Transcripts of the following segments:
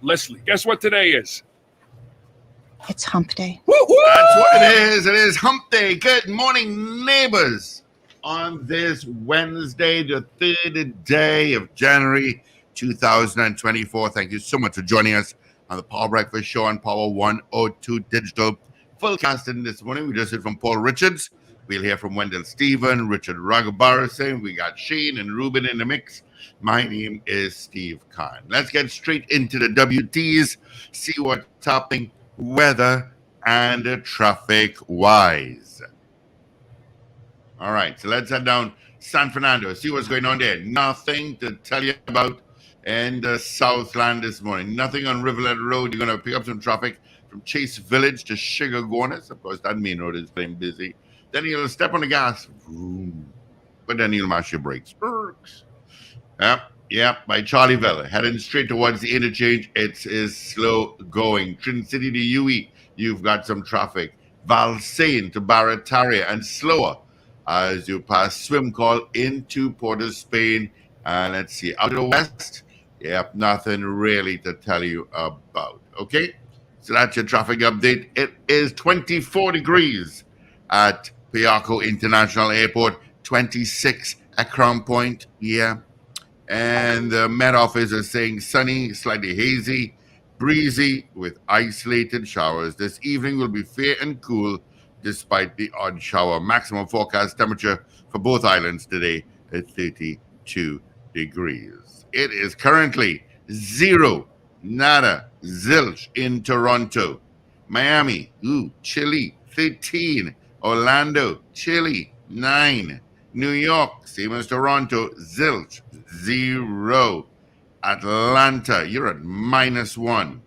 Leslie, guess what today is? It's hump day. Woo-hoo! That's what it is. It is hump day. Good morning, neighbors. On this Wednesday, the 3rd day of January 2024. Thank you so much for joining us on the Power Breakfast Show on Power 102 Digital. Full casting this morning. We just heard from Paul Richards. We'll hear from Wendell Stephen, Richard Raghubarison. We got Shane and Ruben in the mix. My name is Steve Khan. Let's get straight into the WTs, see what's happening weather and traffic wise. All right, so let's head down San Fernando, see what's going on there. Nothing to tell you about in the Southland this morning. Nothing on Rivulet Road. You're going to pick up some traffic from Chase Village to Sugargonas. Of course, that main road is playing busy. Then you'll step on the gas, but then you'll mash your brakes. Yep, by Charlieville, heading straight towards the interchange. It is slow going. Trinidad City to UE, you've got some traffic. Valsayn to Barataria, and slower as you pass Swim Call into Port of Spain. And let's see, out to the west, yep, nothing really to tell you about. Okay, so that's your traffic update. It is 24 degrees at Piarco International Airport, 26 at Crown Point, yeah. And the Met Office is saying sunny, slightly hazy, breezy with isolated showers. This evening will be fair and cool despite the odd shower. Maximum forecast temperature for both islands today at 32 degrees. It is currently 0, nada, zilch in Toronto. Miami, chilly, 13. Orlando, chilly, 9. New York, same as Toronto, zilch, 0. Atlanta, you're at -1.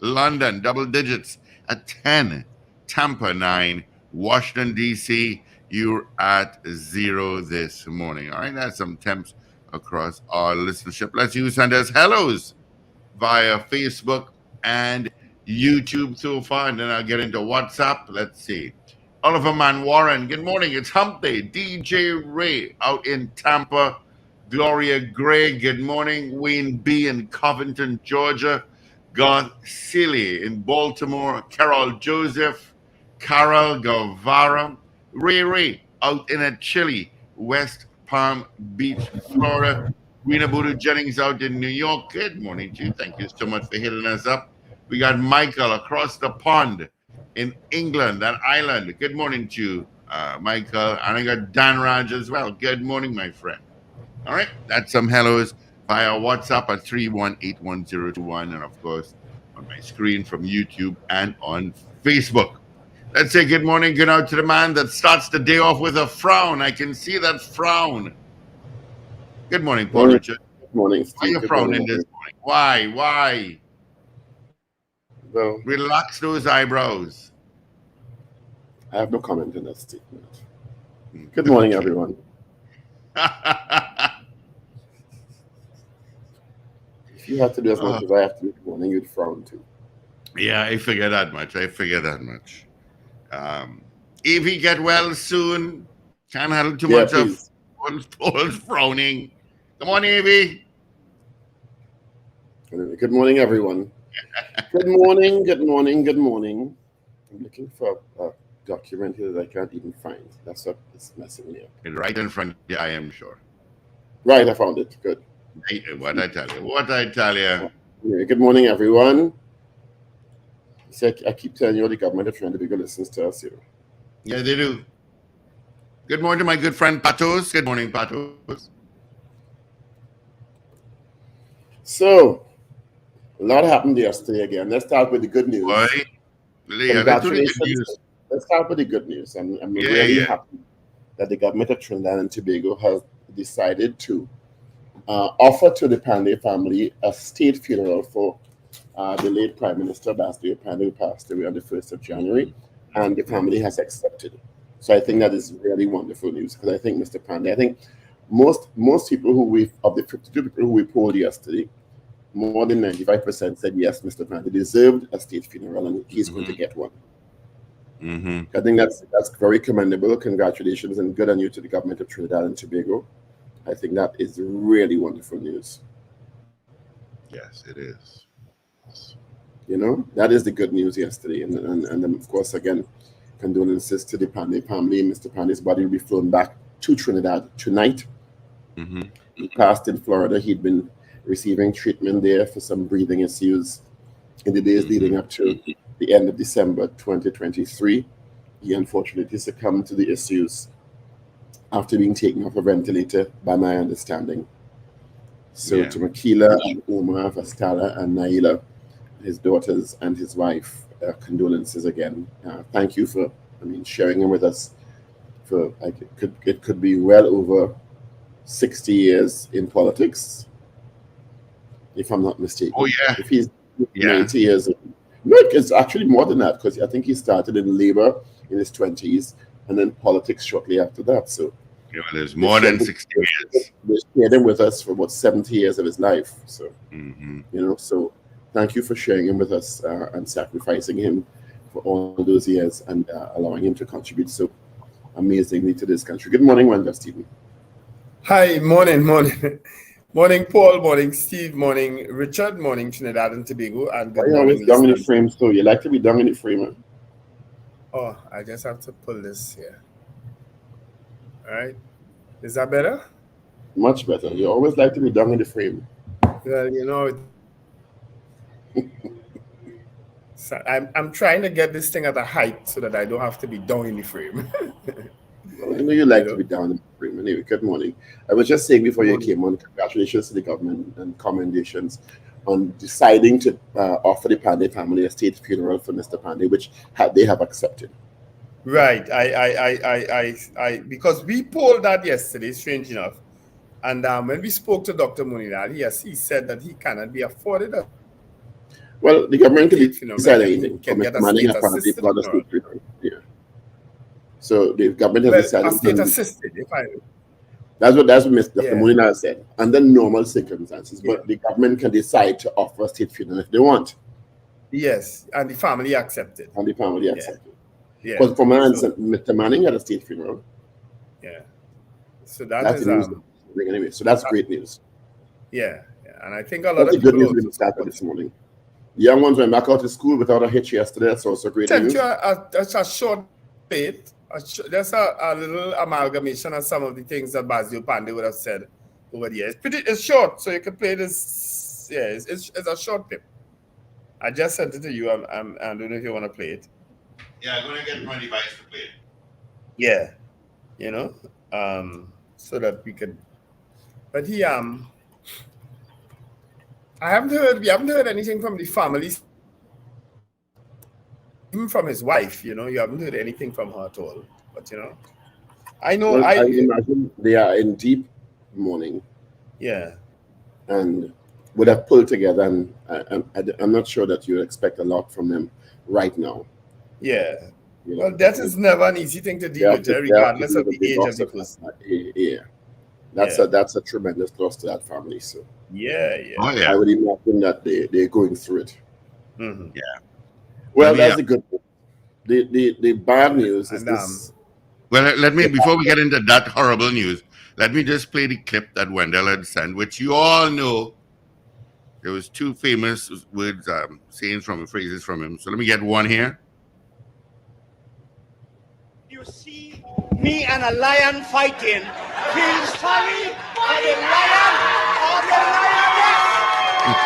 London, double digits at 10. Tampa, 9. Washington, D.C., you're at 0 this morning. All right, that's some temps across our listenership. Let's use send us hellos via Facebook and YouTube so far, and then I'll get into WhatsApp. Let's see. Oliver Man Warren, good morning. It's hump day. DJ Ray out in Tampa. Gloria Gray, good morning. Wayne B. in Covington, Georgia. Garth Silly in Baltimore. Carol Joseph. Carol Guevara. Ray out in a chilly West Palm Beach, Florida. Rena Budu Jennings out in New York. Good morning to you. Thank you so much for hitting us up. We got Michael across the pond in England, that island. Good morning to you, Michael. And I got Dan Raj as well. Good morning, my friend. All right, that's some hellos via WhatsApp at 3181021, and of course on my screen from YouTube and on Facebook. Let's say good morning, good out to the man that starts the day off with a frown. I can see that frown. Good morning, Paul Richard. Good morning, Steve. Why are you frowning this morning? Why? Well, relax those eyebrows. I have no comment on that statement. Good morning, everyone. If you have to do as much as I have to do this morning, you'd frown too. Yeah, I figure that much. Evie, get well soon. Can't handle too much please. Of Paul's frowning. Come on, Evie. Anyway, good morning, everyone. Good morning. I'm looking for a document here that I can't even find. That's what is messing me up. Right in front of you, I am sure. Right, I found it. Good. What I tell you. Anyway, good morning, everyone. So I keep telling you, the government of Trinidad Tobago listens to us here. Yeah, they do. Good morning to my good friend Patos. Good morning, Patos. So, a lot happened yesterday again. Let's start with the good news. Congratulations. Let's start with the good news. I'm really happy that the government of Trinidad and Tobago has decided to offer to the Panday family a state funeral for the late Prime Minister Basdeo Panday, who passed away on the 1st of January, and the family has accepted. So I think that is really wonderful news, because I think Mr. Panday, I think most people of the 52 people who we polled yesterday, more than 95% said yes, Mr. Panday deserved a state funeral, and he's going to get one. I think that's very commendable. Congratulations, and good on you to the government of Trinidad and Tobago. I think that is really wonderful news. Yes, it is. You know, that is the good news yesterday. And then, of course, again, condolences to the Panday family. Mr. Panday's body will be flown back to Trinidad tonight. Mm-hmm. He passed in Florida. He'd been receiving treatment there for some breathing issues in the days leading up to the end of December 2023. He unfortunately succumbed to the issues after being taken off a ventilator, by my understanding. So to Makila and Omar, Vastala and Naila, his daughters and his wife, condolences again. Thank you for, sharing them with us. For it could be well over 60 years in politics, if I'm not mistaken. Oh yeah. If he's 90 years old. No, it's actually more than that, because I think he started in labor in his 20s and then politics shortly after that. So there's more than 60 years. They shared him with us for about 70 years of his life. So so thank you for sharing him with us and sacrificing him for all those years and allowing him to contribute so amazingly to this country. Good morning, Wanda, Stephen. Hi, morning. Morning, Paul. Morning, Steve. Morning, Richard. Morning, Trinidad and Tobago. And good morning, always down in the frame, so you like to be down in the frame, huh? Oh, I just have to pull this here. All right. Is that better? Much better. You always like to be down in the frame. Well, so I'm trying to get this thing at a height so that I don't have to be down in the frame. Well, I know you like to be down in the frame. Anyway, good morning. I was just saying before you came on, congratulations to the government and commendations on deciding to offer the Panday family a state funeral for Mr. Panday, which they have accepted. Right. I because we polled that yesterday, strange enough. And when we spoke to Dr. Munirali, he said that he cannot be afforded a. Well, the government can decide anything. Can get a state assisted. Yeah. So the government has decided. A state assisted, That's what Dr. Munirali said. Under normal circumstances, but the government can decide to offer a state funeral if they want. Yes, and the family accepted. Yeah. Because for Mr. Manning had a state funeral. Yeah. So that's anyway. So that's great news. Yeah. And I think a lot of good news we started this morning. The young ones went back out to school without a hitch yesterday. That's also great news. That's a short bit. There's a little amalgamation of some of the things that Basdeo Panday would have said over the years. It's short, so you can play this. Yeah, it's a short clip. I just sent it to you. I don't know if you want to play it. Yeah, I'm gonna get my device to play it. Yeah, so that we could. But we haven't heard anything from the families, even from his wife. You haven't heard anything from her at all. But I know. Well, I imagine they are in deep mourning. Yeah, and would have pulled together, and I'm not sure that you expect a lot from them right now. Yeah. Well, that is never an easy thing to deal with, regardless of the age of the person. Yeah. That's a tremendous loss to that family. So yeah. Oh, yeah. I would imagine that they're going through it. Mm-hmm. Yeah. Well, that's the good news. The bad news is this. Well, let me, before we get into that horrible news, let me just play the clip that Wendell had sent, which you all know. There was two famous words, phrases from him. So let me get one here. You see me and a lion fighting, feel sorry for the lion or the lioness.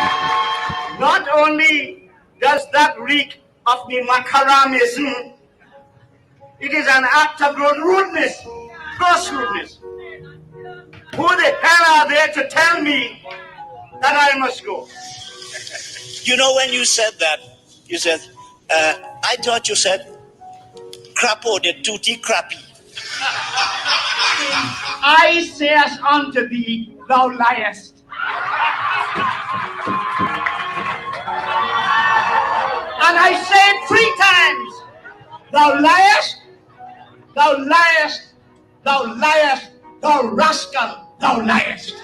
Not only does that reek of the macaramism, it is an act of rudeness, gross rudeness. Who the hell are they to tell me that I must go? When you said that, you said, I thought you said, crapo de tutti crappy. I say as unto thee, thou liest. And I say 3 times, thou liest, thou liest, thou liest, thou rascal, thou liest.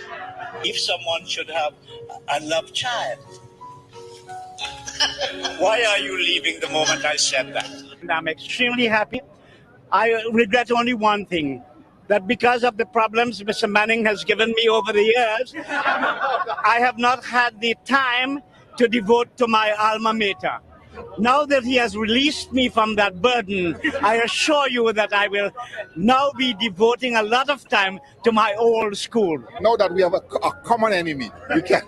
If someone should have a love child, why are you leaving the moment I said that? And I'm extremely happy. I regret only one thing, that because of the problems Mr. Manning has given me over the years, I have not had the time to devote to my alma mater. Now that he has released me from that burden, I assure you that I will now be devoting a lot of time to my old school. Now that we have a common enemy, we can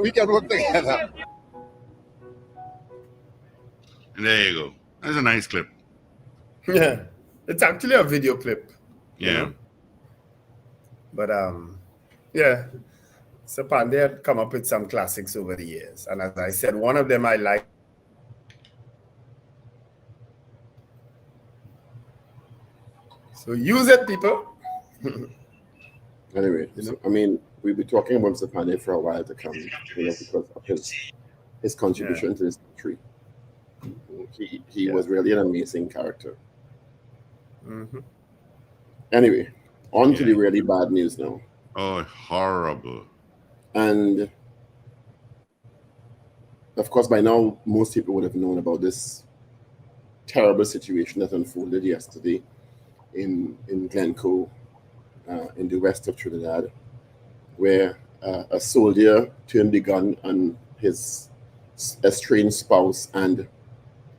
we can work together. And there you go. That's a nice clip. Yeah, it's actually a video clip. Yeah. You know? But yeah. So Panday had come up with some classics over the years. And as I said, one of them I like. So use it, people. Anyway, so, I mean, we've been talking about Mr. Panday for a while to come, because of his contribution to this country. He was really an amazing character. Mm-hmm. Anyway, on to the really bad news now. Oh, horrible. And of course, by now, most people would have known about this terrible situation that unfolded yesterday in Glencoe, in the west of Trinidad, where a soldier turned the gun on his estranged spouse and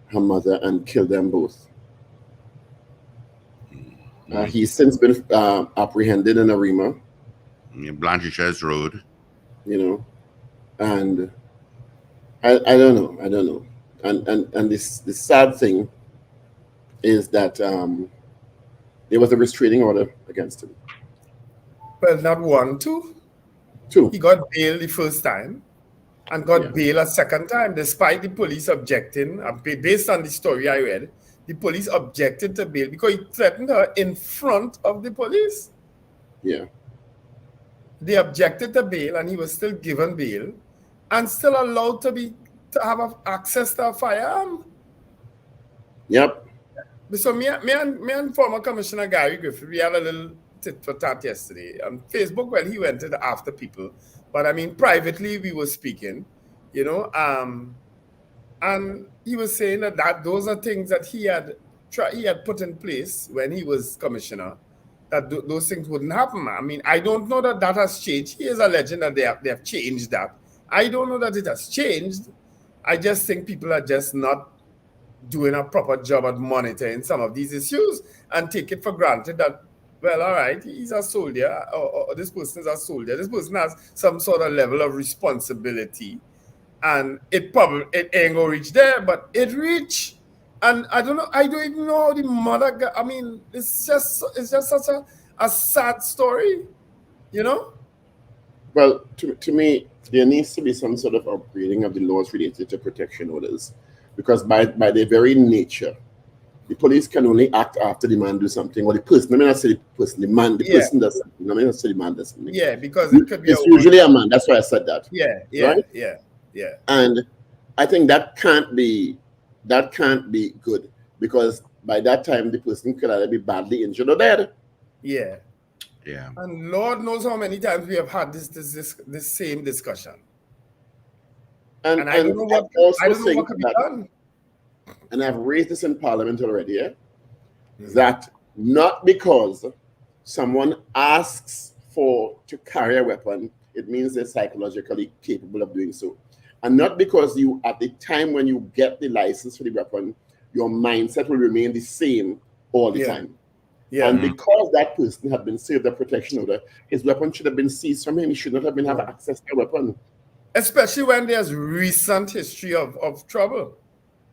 her mother and killed them both. He's since been apprehended in Arima. Blanchisseuse Road. You know, and I don't know. And this sad thing is that there was a restraining order against him. Well, not one, two. He got bail the first time and got bail a second time, despite the police objecting. Based on the story I read, the police objected to bail because he threatened her in front of the police. Yeah. They objected to bail, and he was still given bail and still allowed to have access to a firearm. Yep. So me and former Commissioner Gary Griffith, we had a little tit for tat yesterday on Facebook. Well, he went to the after people, but I mean privately we were speaking, you know, and he was saying that those are things that he had put in place when he was commissioner, that those things wouldn't happen. I mean, I don't know that has changed. He is alleging that they have changed that. I don't know that it has changed. I just think people are just not doing a proper job at monitoring some of these issues and take it for granted that, well, all right, he's a soldier, or this person is a soldier. This person has some sort of level of responsibility, and it ain't gonna reach there, but it reach. And I don't even know how the mother I mean, it's just such a sad story, you know? Well, to me, there needs to be some sort of upgrading of the laws related to protection orders, because by their very nature, the police can only act after the man do something, or the person. I mean, I say the person, the man, the person does something. I mean, I say the man does something. Yeah, because it could be usually a man. That's why I said that. Yeah, right? Yeah. And I think that can't be good, because by that time the person could either be badly injured or dead. Yeah. Yeah. And Lord knows how many times we have had this same discussion. And I don't know what could be done. And I've raised this in Parliament already, that not because someone asks to carry a weapon, it means they're psychologically capable of doing so. And not because you, at the time when you get the license for the weapon, your mindset will remain the same all the time. Yeah. And because that person had been served a protection order, his weapon should have been seized from him. He should not have been having access to a weapon. Especially when there's recent history of trouble.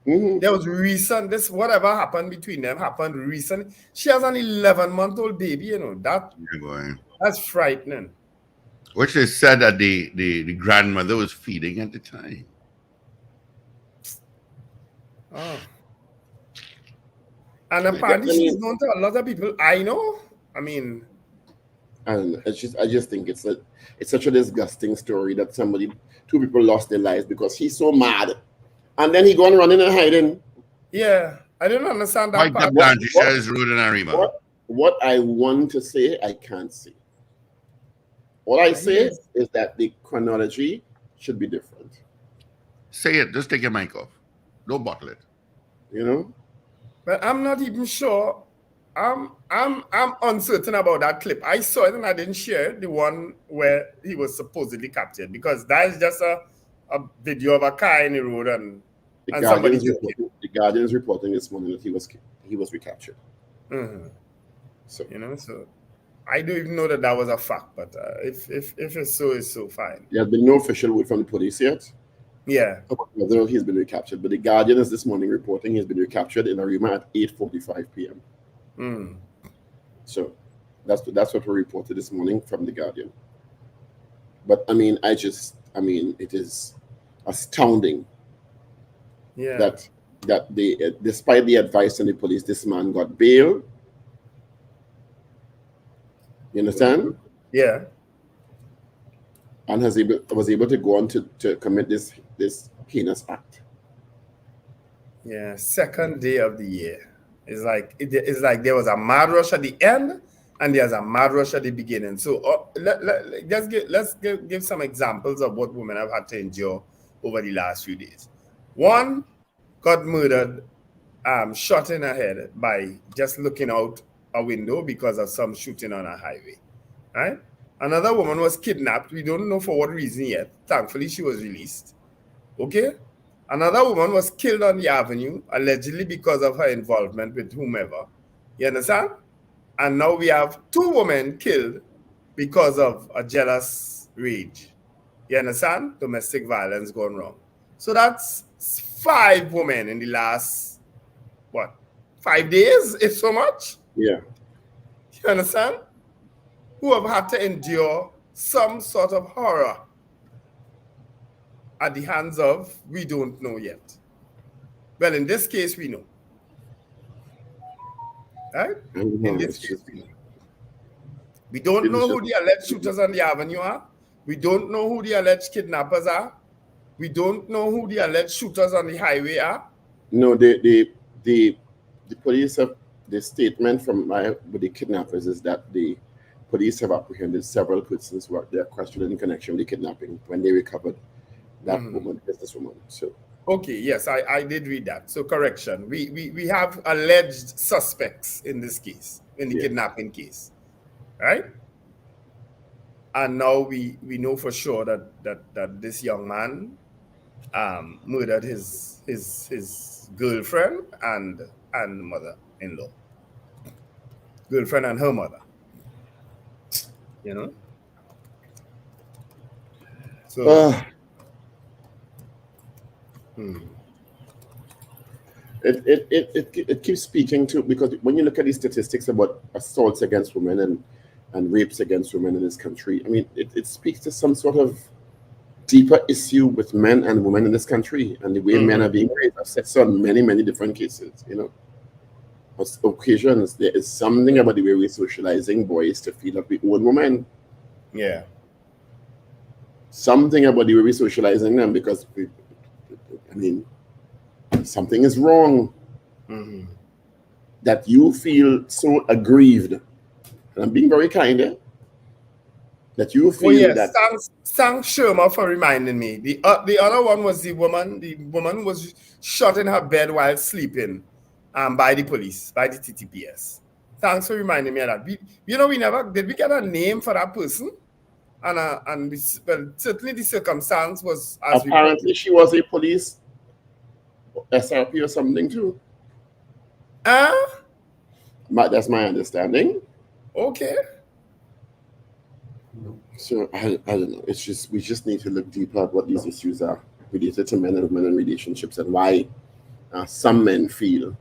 Mm-hmm. There was recent, whatever happened between them happened recent. She has an 11-month-old baby, you know. That's frightening. Which is said that the grandmother was feeding at the time. Oh. And apparently she's known to a lot of people I know. I mean, and I just think it's such a disgusting story that two people lost their lives because he's so mad, and then he go on running and hiding. Yeah, I don't understand that part. What I want to say, I can't say. What I say is that the chronology should be different. Say it. Just take your mic off. Don't bottle it. You know? But I'm not even sure I'm uncertain about that clip. I saw it and I didn't share the one where he was supposedly captured, because that is just a video of a car in the road and somebody joking. The Guardian is reporting this morning that he was recaptured. Mm-hmm. So so I don't even know that was a fact, but if it's so, it's so fine. There has been no official word from the police yet. Yeah. Whether he's been recaptured, but the Guardian is this morning reporting he's been recaptured in Arima at 8:45 p.m. So that's what we reported this morning from the Guardian. But I mean, it is astounding. Yeah. That despite the advice from the police, this man got bail. You understand? Yeah. And was able to go on to commit this heinous act. Yeah, second day of the year. It's like there was a mad rush at the end and there's a mad rush at the beginning. So let's give some examples of what women have had to endure over the last few days. One got murdered, shot in her head by just looking out a window because of some shooting on a highway, right? Another woman was kidnapped. We don't know for what reason yet. Thankfully, she was released. Okay? Another woman was killed on the avenue, allegedly because of her involvement with whomever. You understand? And now we have 2 women killed because of a jealous rage. You understand? Domestic violence gone wrong. So that's 5 women in the last, 5 days, if so much? Yeah. You understand? Who have had to endure some sort of horror at the hands of, we don't know yet. Well, in this case, we know. Right? In this case, we know. We don't know who the alleged shooters on the avenue are. We don't know who the alleged kidnappers are. We don't know who the alleged shooters on the highway are. No, the police have, the statement from with the kidnappers is that the police have apprehended several persons who are questioned in connection with the kidnapping when they recovered that woman, businesswoman. So okay, yes, I did read that. So correction, we have alleged suspects in this case, in the kidnapping case, right? And now we know for sure that this young man murdered his girlfriend and mother-in-law, girlfriend and her mother. You know. So. It keeps speaking to, because when you look at these statistics about assaults against women and rapes against women in this country, I mean, it speaks to some sort of deeper issue with men and women in this country and the way men are being raped. I've said so on many different cases, you know. On occasions, there is something about the way we're socializing boys to feel like we own women. Yeah. Something about the way we're socializing them, because something is wrong. That you feel so aggrieved. And I'm being very kind, that you feel that. Thanks Sherma for reminding me. The other one was the woman. The woman was shot in her bed while sleeping, by the police, by the TTPS. Thanks for reminding me of that. We never did we get a name for that person, and certainly the circumstance was as apparently she was a police SRP or something too. That's my understanding. Okay. So I don't know. It's just we just need to look deeper at what these issues are related to men and women and relationships, and why some men feel,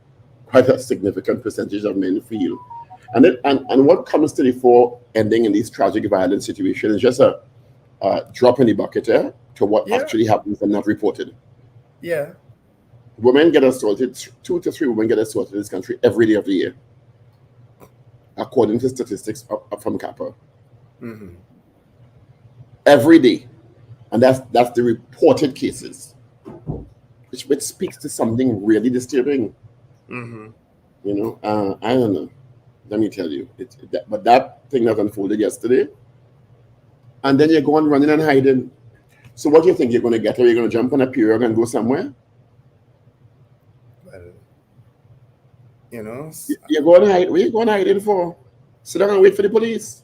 quite a significant percentage of men feel, and what comes to the fore ending in these tragic violent situations is just a drop in the bucket to what actually happens and not reported. Yeah. Women get assaulted, 2 to 3 women get assaulted in this country every day of the year, according to statistics from CAPA. Every day. And that's the reported cases, which speaks to something really disturbing. You know, I don't know. Let me tell you. But that thing that unfolded yesterday, and then you're going running and hiding. So what do you think you're going to get? Are you going to jump on a pirogue and go somewhere? Well, You know, You're going to hide. Where you going to hide it for? Sit down and wait for the police.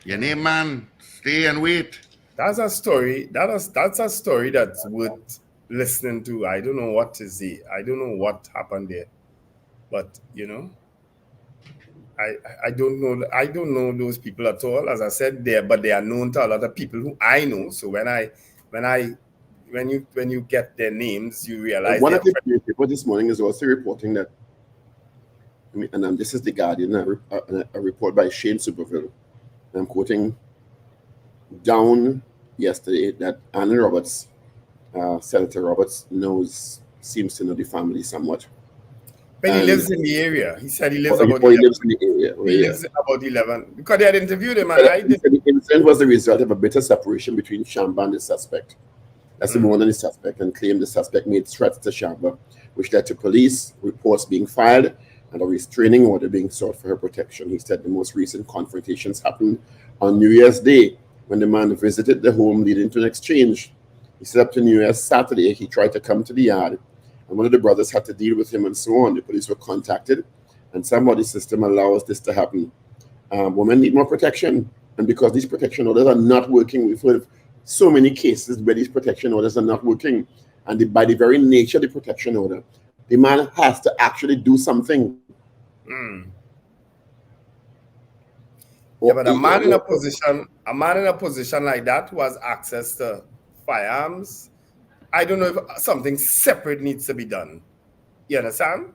Your name, man. Stay and wait. that's a story. That's a story that's worth listening to. I don't know what to say. I don't know what happened there, but you know, I don't know. I don't know those people at all. As I said, but they are known to a lot of people who I know. So when you get their names, you realize One they're of the newspapers this morning is also reporting that, and this is the Guardian, a report by Shane Superville. I'm quoting down yesterday that Anna Roberts, Senator Roberts, seems to know the family somewhat. But he lives in the area. He said he lives He about 11. lives in the area. He lives about 11 because they had interviewed him, and He said the incident was the result of a bitter separation between Shamba and the suspect. That's the woman and the suspect, and claimed the suspect made threats to Shamba, which led to police reports being filed and a restraining order being sought for her protection. He said the most recent confrontations happened on New Year's Day when the man visited the home, leading to an exchange. He said up to New Year's Saturday, he tried to come to the yard, and one of the brothers had to deal with him and so on. The police were contacted, and somebody's system allows this to happen. Women need more protection, and because these protection orders are not working, we've heard of so many cases where these protection orders are not working, and by the very nature of the protection order, the man has to actually do something. Yeah, but a man in a position like that who has access to firearms, I don't know if something separate needs to be done. You understand?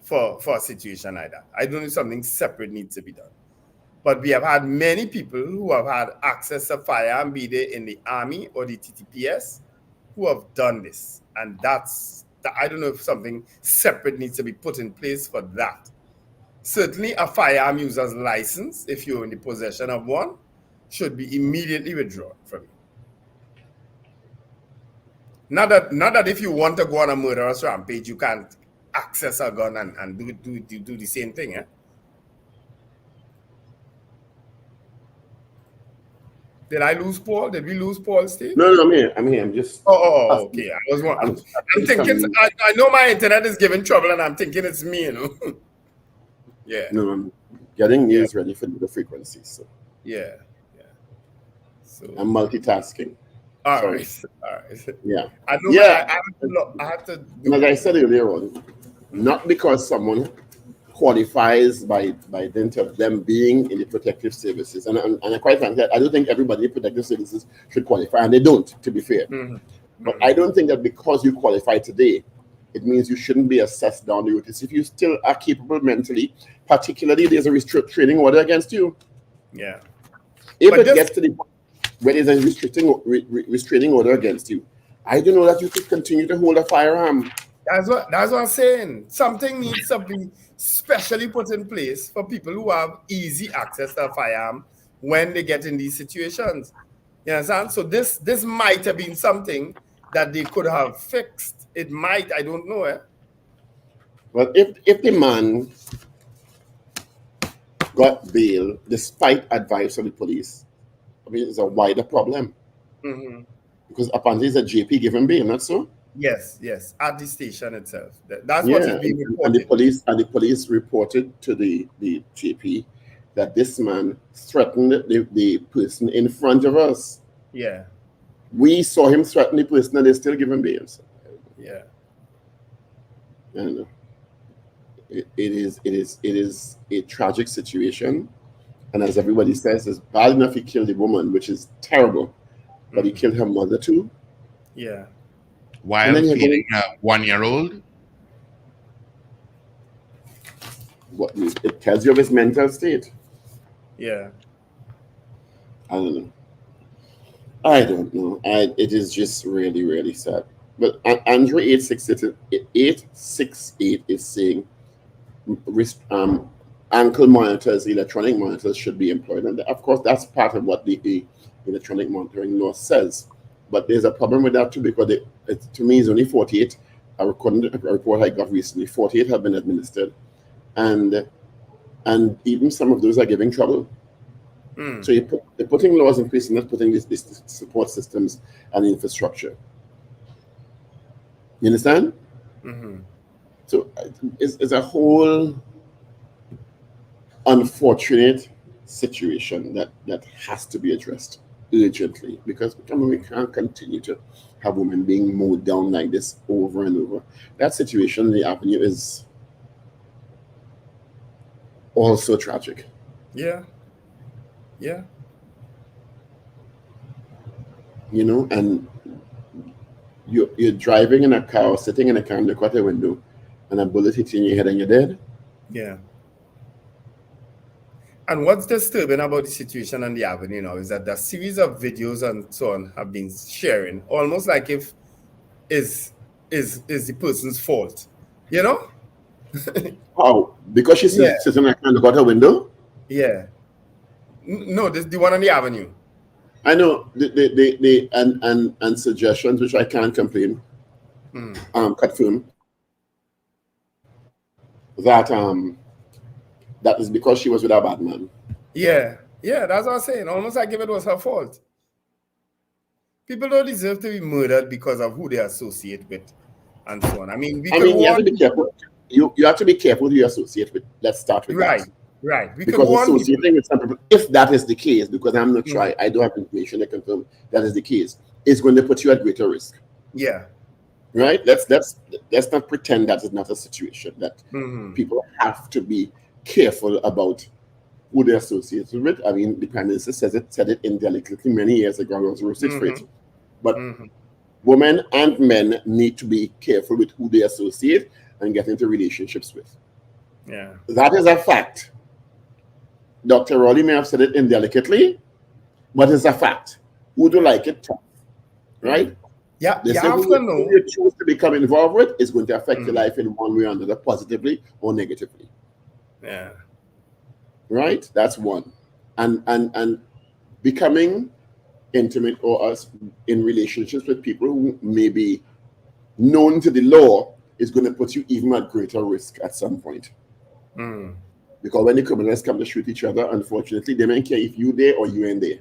For a situation like that, I don't know if something separate needs to be done. But we have had many people who have had access to firearm, be they in the army or the TTPS, who have done this, and I don't know if something separate needs to be put in place for that. Certainly, a firearm user's license, if you're in the possession of one, should be immediately withdrawn from you. Not that if you want to go on a murderous rampage, you can't access a gun and do the same thing. Eh? Did I lose Paul? Did we lose Paul, Steve? No, I'm here. I'm just. Oh, okay. I'm thinking. I know my internet is giving trouble, and I'm thinking it's me. You know. Yeah. No, I'm getting news ready for the frequency. So. Yeah. So I'm multitasking. All right. Yeah. I know. Yeah. I have to. As I said earlier on, not because someone qualifies by dint of them being in the protective services, and quite frankly, I don't think everybody in protective services should qualify, and they don't, to be fair. But I don't think that because you qualify today, it means you shouldn't be assessed down the road. It's if you still are capable mentally, particularly there's a restraining order against you. Yeah. If it gets to the point where there's a restraining order against you, I don't know that you could continue to hold a firearm. That's what I'm saying. Something needs to be specially put in place for people who have easy access to a firearm when they get in these situations. You understand? So this might have been something that they could have fixed. It might, I don't know. Well, if the man got bail despite advice from the police, I mean, it's a wider problem. Because apparently the JP gave him bail, not so? Yes, at the station itself. That's what is being reported. And the police reported to the JP that this man threatened the person in front of us. Yeah. We saw him threaten the person, and they still give him bail. Yeah. And it is a tragic situation, and as everybody says, it's bad enough he killed the woman, which is terrible, but he killed her mother too. Yeah. While feeding a 1-year-old? What it tells you of his mental state. Yeah. I don't know. It is just really, really sad. But Andre 868 is saying ankle monitors, electronic monitors should be employed. And of course, that's part of what the electronic monitoring law says. But there's a problem with that too, because to me it's only 48. According to a report I got recently, 48 have been administered, and even some of those are giving trouble. So they're putting laws in place and not putting these support systems and infrastructure. You understand? So it's a whole unfortunate situation that has to be addressed urgently, because we can't continue to have women being mowed down like this over and over. That situation in the Avenue is also tragic. Yeah. Yeah. You know, and you're driving in a car, sitting in a car, look out the window, and a bullet hitting your head and you're dead. Yeah. And what's disturbing about the situation on the Avenue now is that the series of videos and so on have been sharing, almost like if is the person's fault, you know? How? Because she's sitting in a car and look out her window? Yeah. No, this the one on the Avenue. I know and suggestions, which I can't complain, confirm that that is because she was with a bad man. Yeah, that's what I'm saying. Almost like if it was her fault. People don't deserve to be murdered because of who they associate with, and so on. I mean, you have to be careful. You have to be careful who you associate with. Let's start with that. Right. Because associating with some people, if that is the case, because I'm not sure, I don't have information to confirm that is the case, is going to put you at greater risk. Yeah. Right? Let's not pretend that is not a situation that people have to be careful about who they associate with. I mean, the Prime Minister said it indelicately many years ago. It was 6 for it. But women and men need to be careful with who they associate and get into relationships with. Yeah. That is a fact. Dr. Rowley may have said it indelicately, but it's a fact. Who do like it tough? Right? Yeah. The who you choose to become involved with is going to affect your life in one way or another, positively or negatively. Yeah. Right? That's one. And becoming intimate or us in relationships with people who may be known to the law is going to put you even at greater risk at some point. Because when the criminals come to shoot each other, unfortunately, they don't care if you there or you ain't there.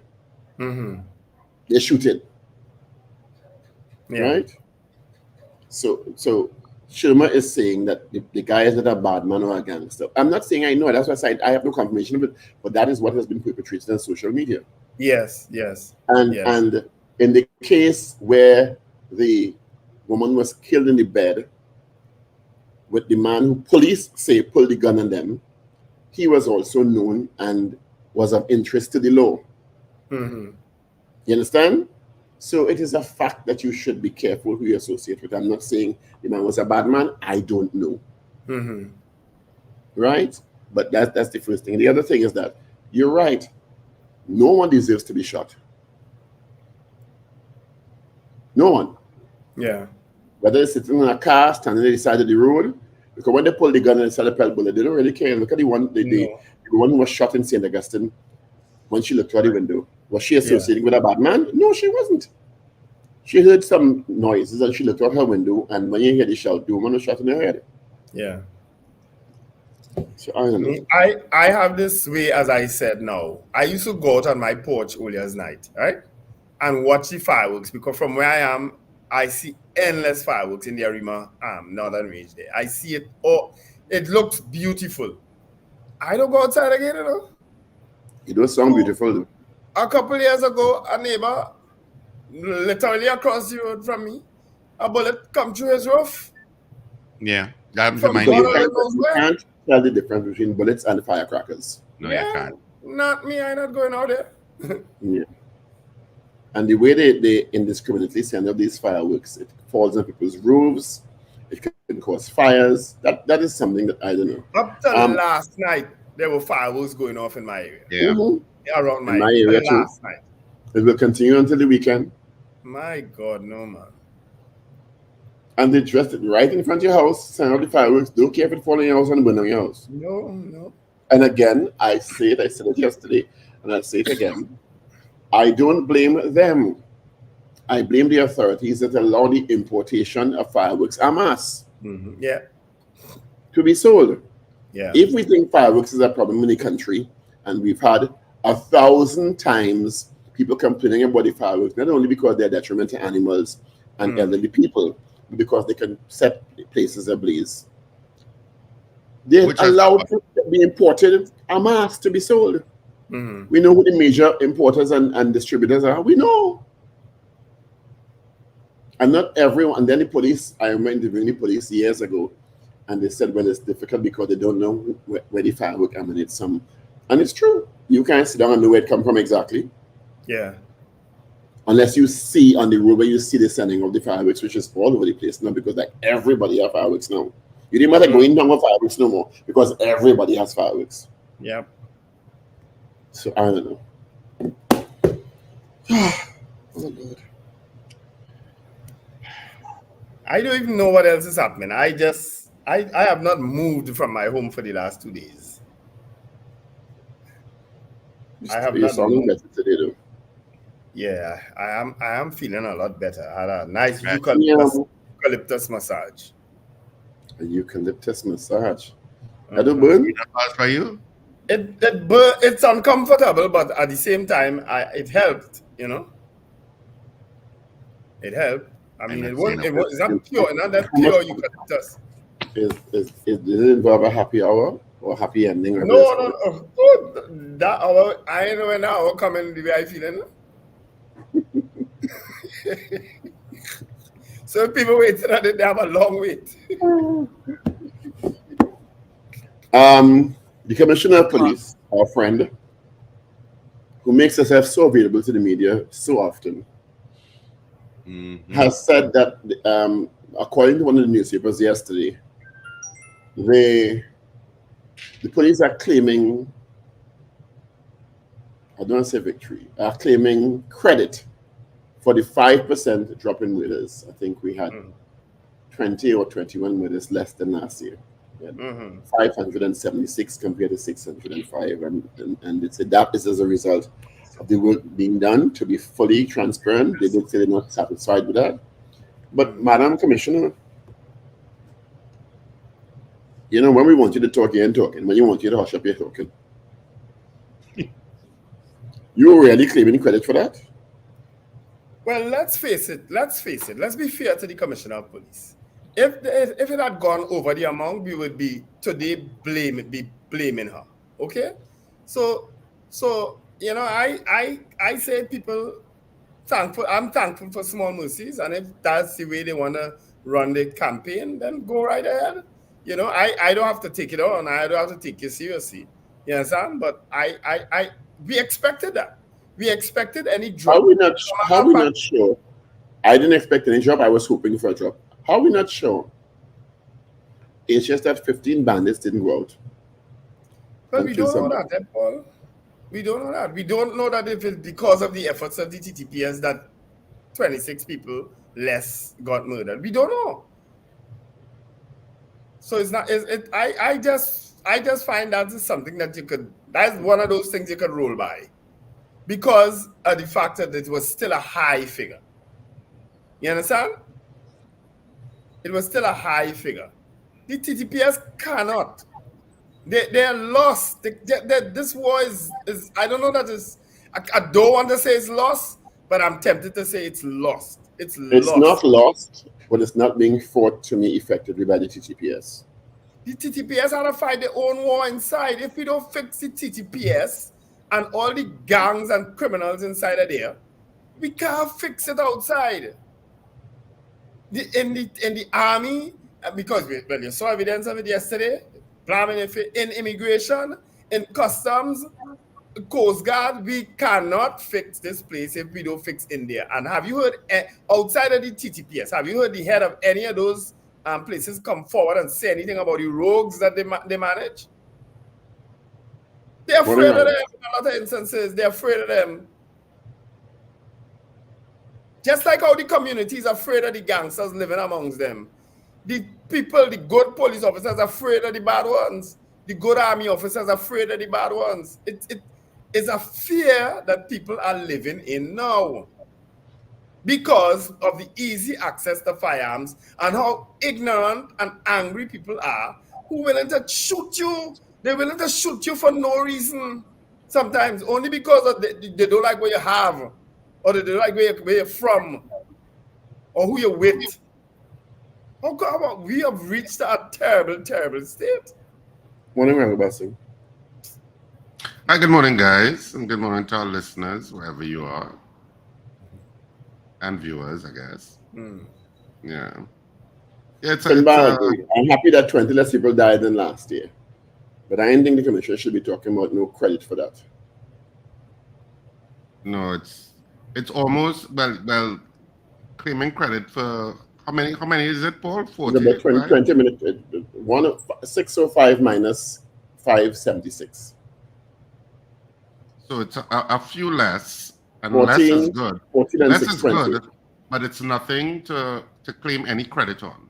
They shoot it. Yeah. Right? So Sherma is saying that the guy is not a bad man or a gangster. I'm not saying I know. That's why I said I have no confirmation of it, but that is what has been perpetrated on social media. Yes. And in the case where the woman was killed in the bed with the man who police say pulled the gun on them, he was also known and was of interest to the law. You understand? So it is a fact that you should be careful who you associate with. I'm not saying the man was a bad man. I don't know. Right? But that's the first thing. The other thing is that you're right. No one deserves to be shot. No one. Yeah. Whether it's sitting in a car, standing on the side of the road, because when they pull the gun and sell a pellet bullet, they don't really care. Look at the one who was shot in St. Augustine. When she looked out the window, was she associating with a bad man? No, she wasn't. She heard some noises and she looked out her window, and when you hear the shout, the woman was shot in her head. Yeah. So I don't know. I have this way, as I said now. I used to go out on my porch earlier as night, right? And watch the fireworks, because from where I am, I see endless fireworks in the Arima Northern Range there. I see it. Oh, it looks beautiful. I don't go outside again, you know. It does sound beautiful. A couple years ago, a neighbor, literally across the road from me, a bullet come through his roof. Yeah, that was From my God neighbor. only knows You where. can't tell the difference between bullets and firecrackers. No, you can't. Not me. I'm not going out there. Yeah. And the way they indiscriminately send up these fireworks, it falls on people's roofs. It can cause fires. That is something that I don't know. Up till last night, there were fireworks going off in my area. Yeah. Around my area too. last night. It will continue until the weekend. My God, no, man. And they dressed it right in front of your house, send out the fireworks. Don't care if it falls on your house and burn on your house. No. And again, I said it yesterday, and I'll say it again. I don't blame them. I blame the authorities that allow the importation of fireworks en masse Yeah. to be sold. Yeah. If we think fireworks is a problem in the country, and we've had 1,000 times people complaining about the fireworks, not only because they're detrimental to animals and elderly people, but because they can set places ablaze. They're allowed to be imported en masse to be sold. Mm-hmm. We know who the major importers and distributors are. We know. And not everyone. And then the police, I remember interviewing the police years ago, and they said, well, it's difficult because they don't know where the firework emanates from. And it's true. You can't sit down and know where it comes from exactly. Yeah. Unless you see on the road where you see the sending of the fireworks, which is all over the place now, because like everybody has fireworks now. You didn't matter going down with fireworks no more because everybody has fireworks. Yeah. So I don't know. Oh Lord. I don't even know what else is happening. I have not moved from my home for the last 2 days. I have not moved. Better today though. Yeah, I am feeling a lot better. I had a nice eucalyptus massage. A eucalyptus massage. That don't burn? Pass by you? It's uncomfortable, but at the same time, it helped. You know, it helped. I mean, it's not pure, not that pure eucalyptus. Does it involve a happy hour or a happy ending? No. That hour, I know when that hour coming the way I feeling. So if people waiting on it, they have a long wait. The commissioner of police, our friend, who makes herself so available to the media so often, has said that, according to one of the newspapers yesterday, the police are claiming, I don't want to say victory, are claiming credit for the 5% drop in murders. I think we had 20 or 21 murders less than last year. 576 compared to 605, and they said that is as a result of the work being done. To be fully transparent, they did say they're not satisfied with that. But Madam Commissioner, you know, when we want you to talk, you ain't talking. When you want you to hush up, you're talking. You're really claiming credit for that? Well, let's face it. Let's be fair to the Commissioner of Police. If it had gone over the amount, we would be today blaming her. Okay, so you know, I say people thankful. I'm thankful for small mercies, and if that's the way they want to run the campaign, then go right ahead. You know, I don't have to take it on. I don't have to take it seriously. You understand? But we expected that. We expected any drop. How we not sure? I didn't expect any drop. I was hoping for a drop. How are we not sure? It's just that 15 bandits didn't go out. Well, we don't know that, Paul. We don't know that. We don't know that if it's because of the efforts of the TTPS that 26 people less got murdered. We don't know. So it's not. I just find that is something that you could. That's one of those things you could roll by, because of the fact that it was still a high figure. You understand? It was still a high figure. The TTPS cannot. They are lost. This war is I don't know that is. I don't want to say it's lost, but I'm tempted to say it's lost. It's not lost, but it's not being fought to me effectively by the TTPS. The TTPS have to fight their own war inside. If we don't fix the TTPS and all the gangs and criminals inside of there, we can't fix it outside. In the army, because you saw evidence of it yesterday, in immigration, in customs, Coast Guard, we cannot fix this place if we don't fix India. And have you heard, outside of the TTPS, have you heard the head of any of those places come forward and say anything about the rogues that they manage? They're afraid of them in a lot of instances. They're afraid of them. Just like how the communities are afraid of the gangsters living amongst them. The people, the good police officers are afraid of the bad ones. The good army officers are afraid of the bad ones. It is a fear that people are living in now, because of the easy access to firearms and how ignorant and angry people are, who are willing to shoot you. They're willing to shoot you for no reason. Sometimes only because they don't like what you have, or they don't like where you're from, or who you're with. Oh God, we have reached a terrible, terrible state. Morning, Reverend Basdeo. Hi, good morning, guys, and good morning to our listeners, wherever you are, and viewers, I guess. Yeah. I'm happy that 20 less people died than last year, but I don't think the commissioner should be talking about no credit for that. No, it's almost well claiming credit for how many is it, Paul? 40. It's about 20 minutes. 605 minus 576. So it's a few less, and 14, less is good. 14 and Less is 620. good, but it's nothing to claim any credit on,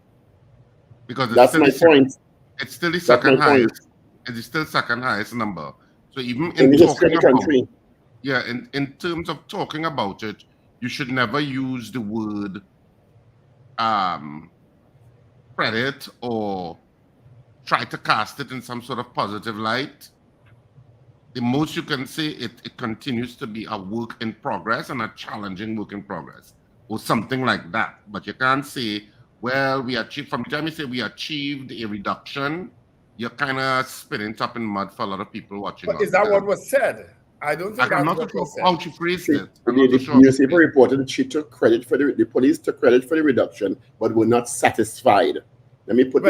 because That's my point. It's still the second highest. It's still second highest number. So even in the history of the country. Yeah, in terms of talking about it, you should never use the word credit or try to cast it in some sort of positive light. The most you can say, it continues to be a work in progress and a challenging work in progress, or something like that. But you can't say, well, we achieved, from the time you say we achieved a reduction, you're kind of spitting top in mud for a lot of people watching. But is that what was said? I don't think I'm not sure how she phrased it. The newspaper reported she took credit for the police took credit for the reduction, but were not satisfied. Let me put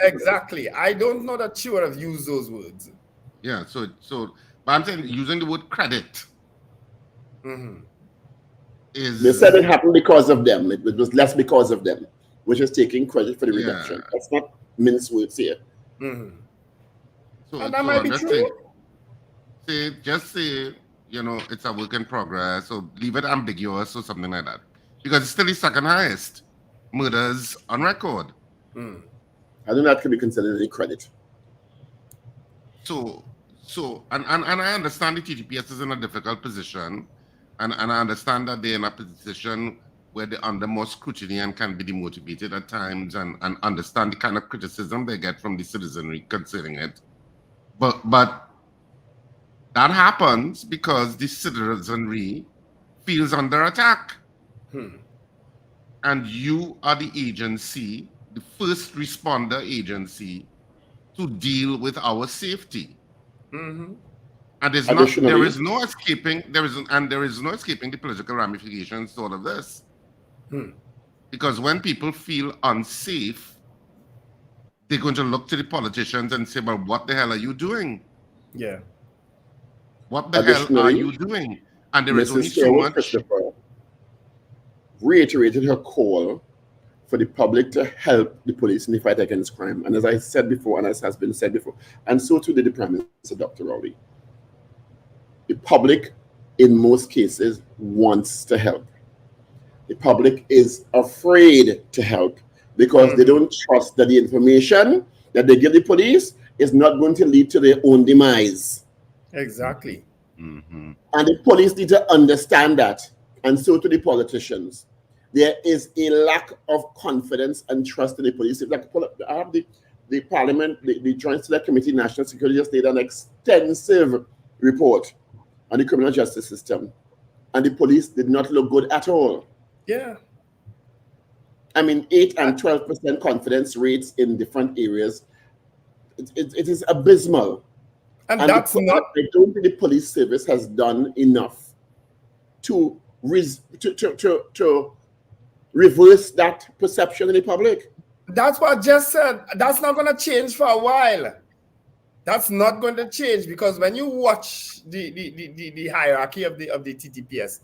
exactly. I don't know that she would have used those words. Yeah, so but I'm saying using the word credit is. They said it happened because of them. It was less because of them, which is taking credit for the reduction. That's not mince words here. So, and that might be true. Just say, it's a work in progress, or leave it ambiguous or something like that, because it's still the second highest murders on record. I think that could be considered any credit. So, and I understand the TTPS is in a difficult position, and I understand that they're in a position where they're under more scrutiny and can be demotivated at times, and understand the kind of criticism they get from the citizenry concerning it. But that happens because the citizenry feels under attack. And you are the agency, the first responder agency, to deal with our safety. And there is no escaping the political ramifications to all of this. Because when people feel unsafe, they're going to look to the politicians and say, well, what the hell are you doing? Yeah. What the hell are you doing? And there is only so much. Reiterated her call for the public to help the police in the fight against crime. And as I said before, and as has been said before, and so too did the Prime Minister, Dr. Rowley, the public, in most cases, wants to help. The public is afraid to help because they don't trust that the information that they give the police is not going to lead to their own demise. Exactly. And the police need to understand that, and so do the politicians. There is a lack of confidence and trust in the police. Like, I have the Parliament, the Joint Select Committee, National Security, just did an extensive report on the criminal justice system, and the police did not look good at all. Yeah. I mean, 8 and 12% confidence rates in different areas. It is abysmal. And that's not. I don't think the police service has done enough to reverse that perception in the public. That's what I just said. That's not going to change for a while. That's not going to change, because when you watch the hierarchy of the TTPS,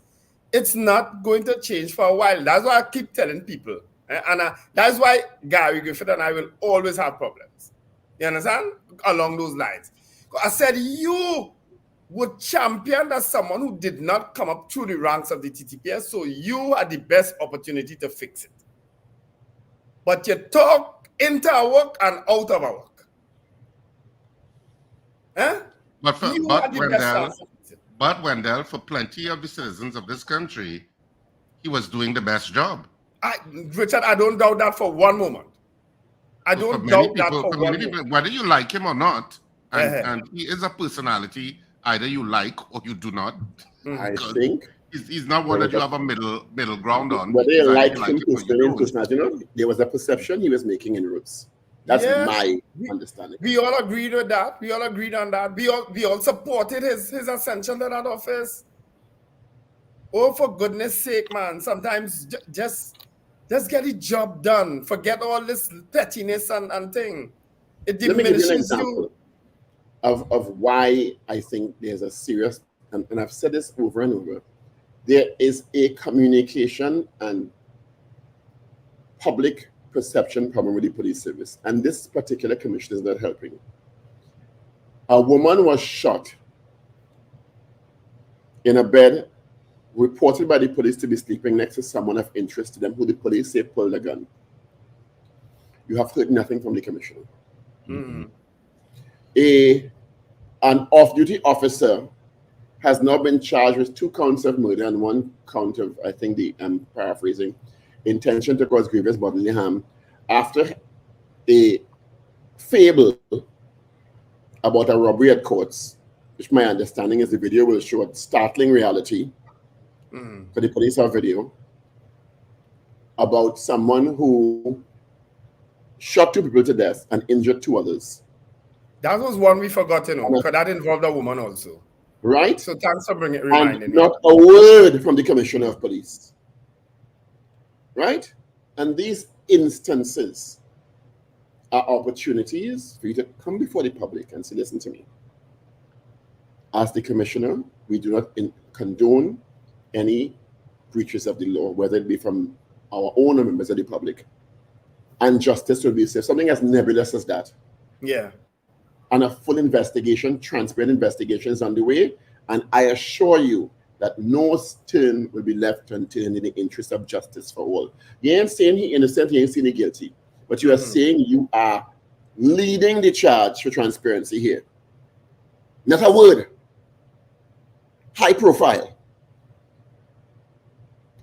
it's not going to change for a while. That's why I keep telling people, and that's why Gary Griffith and I will always have problems. You understand? Along those lines. I said you would champion as someone who did not come up through the ranks of the TTPS, so you had the best opportunity to fix it. But you talk into our work and out of our work. Huh? But Wendell, for plenty of the citizens of this country, he was doing the best job. Richard, I don't doubt that for one moment. I don't doubt that for one moment. Whether you like him or not, and he is a personality either you like or you do not. I think he's not one that you have a middle ground on. Whether you like him personally, there was a perception he was making inroads. That's Yes. my understanding. We all agreed with that. We all agreed on that. We all supported his ascension to that office. Oh, for goodness sake, man. Sometimes just get the job done. Forget all this pettiness and thing. It Let me give you an diminishes example of why I think there's a serious, and I've said this over and over, there is a communication and public perception problem with the police service. And this particular commission is not helping. A woman was shot in a bed, reported by the police to be sleeping next to someone of interest to them, who the police say pulled a gun. You have heard nothing from the commissioner. Mm-hmm. An off-duty officer has now been charged with 2 counts of murder and 1 count of, I think I'm paraphrasing, intention to cause grievous bodily harm, after a fable about a robbery at courts, which my understanding is the video will show a startling reality. For the police have video about someone who shot 2 people to death and injured 2 others. That was one we forgot, because that involved a woman also. Right? So thanks for reminding me. Not a word from the commissioner of police. Right? And these instances are opportunities for you to come before the public and say, listen to me. As the commissioner, we do not condone any breaches of the law, whether it be from our own or members of the public. And justice will be served. Something as nebulous as that. Yeah. And a full investigation, transparent investigation is underway. And I assure you that no stone will be left unturned in the interest of justice for all. You ain't saying he innocent, you ain't saying he guilty. But you are saying you are leading the charge for transparency here. Not a word. High profile.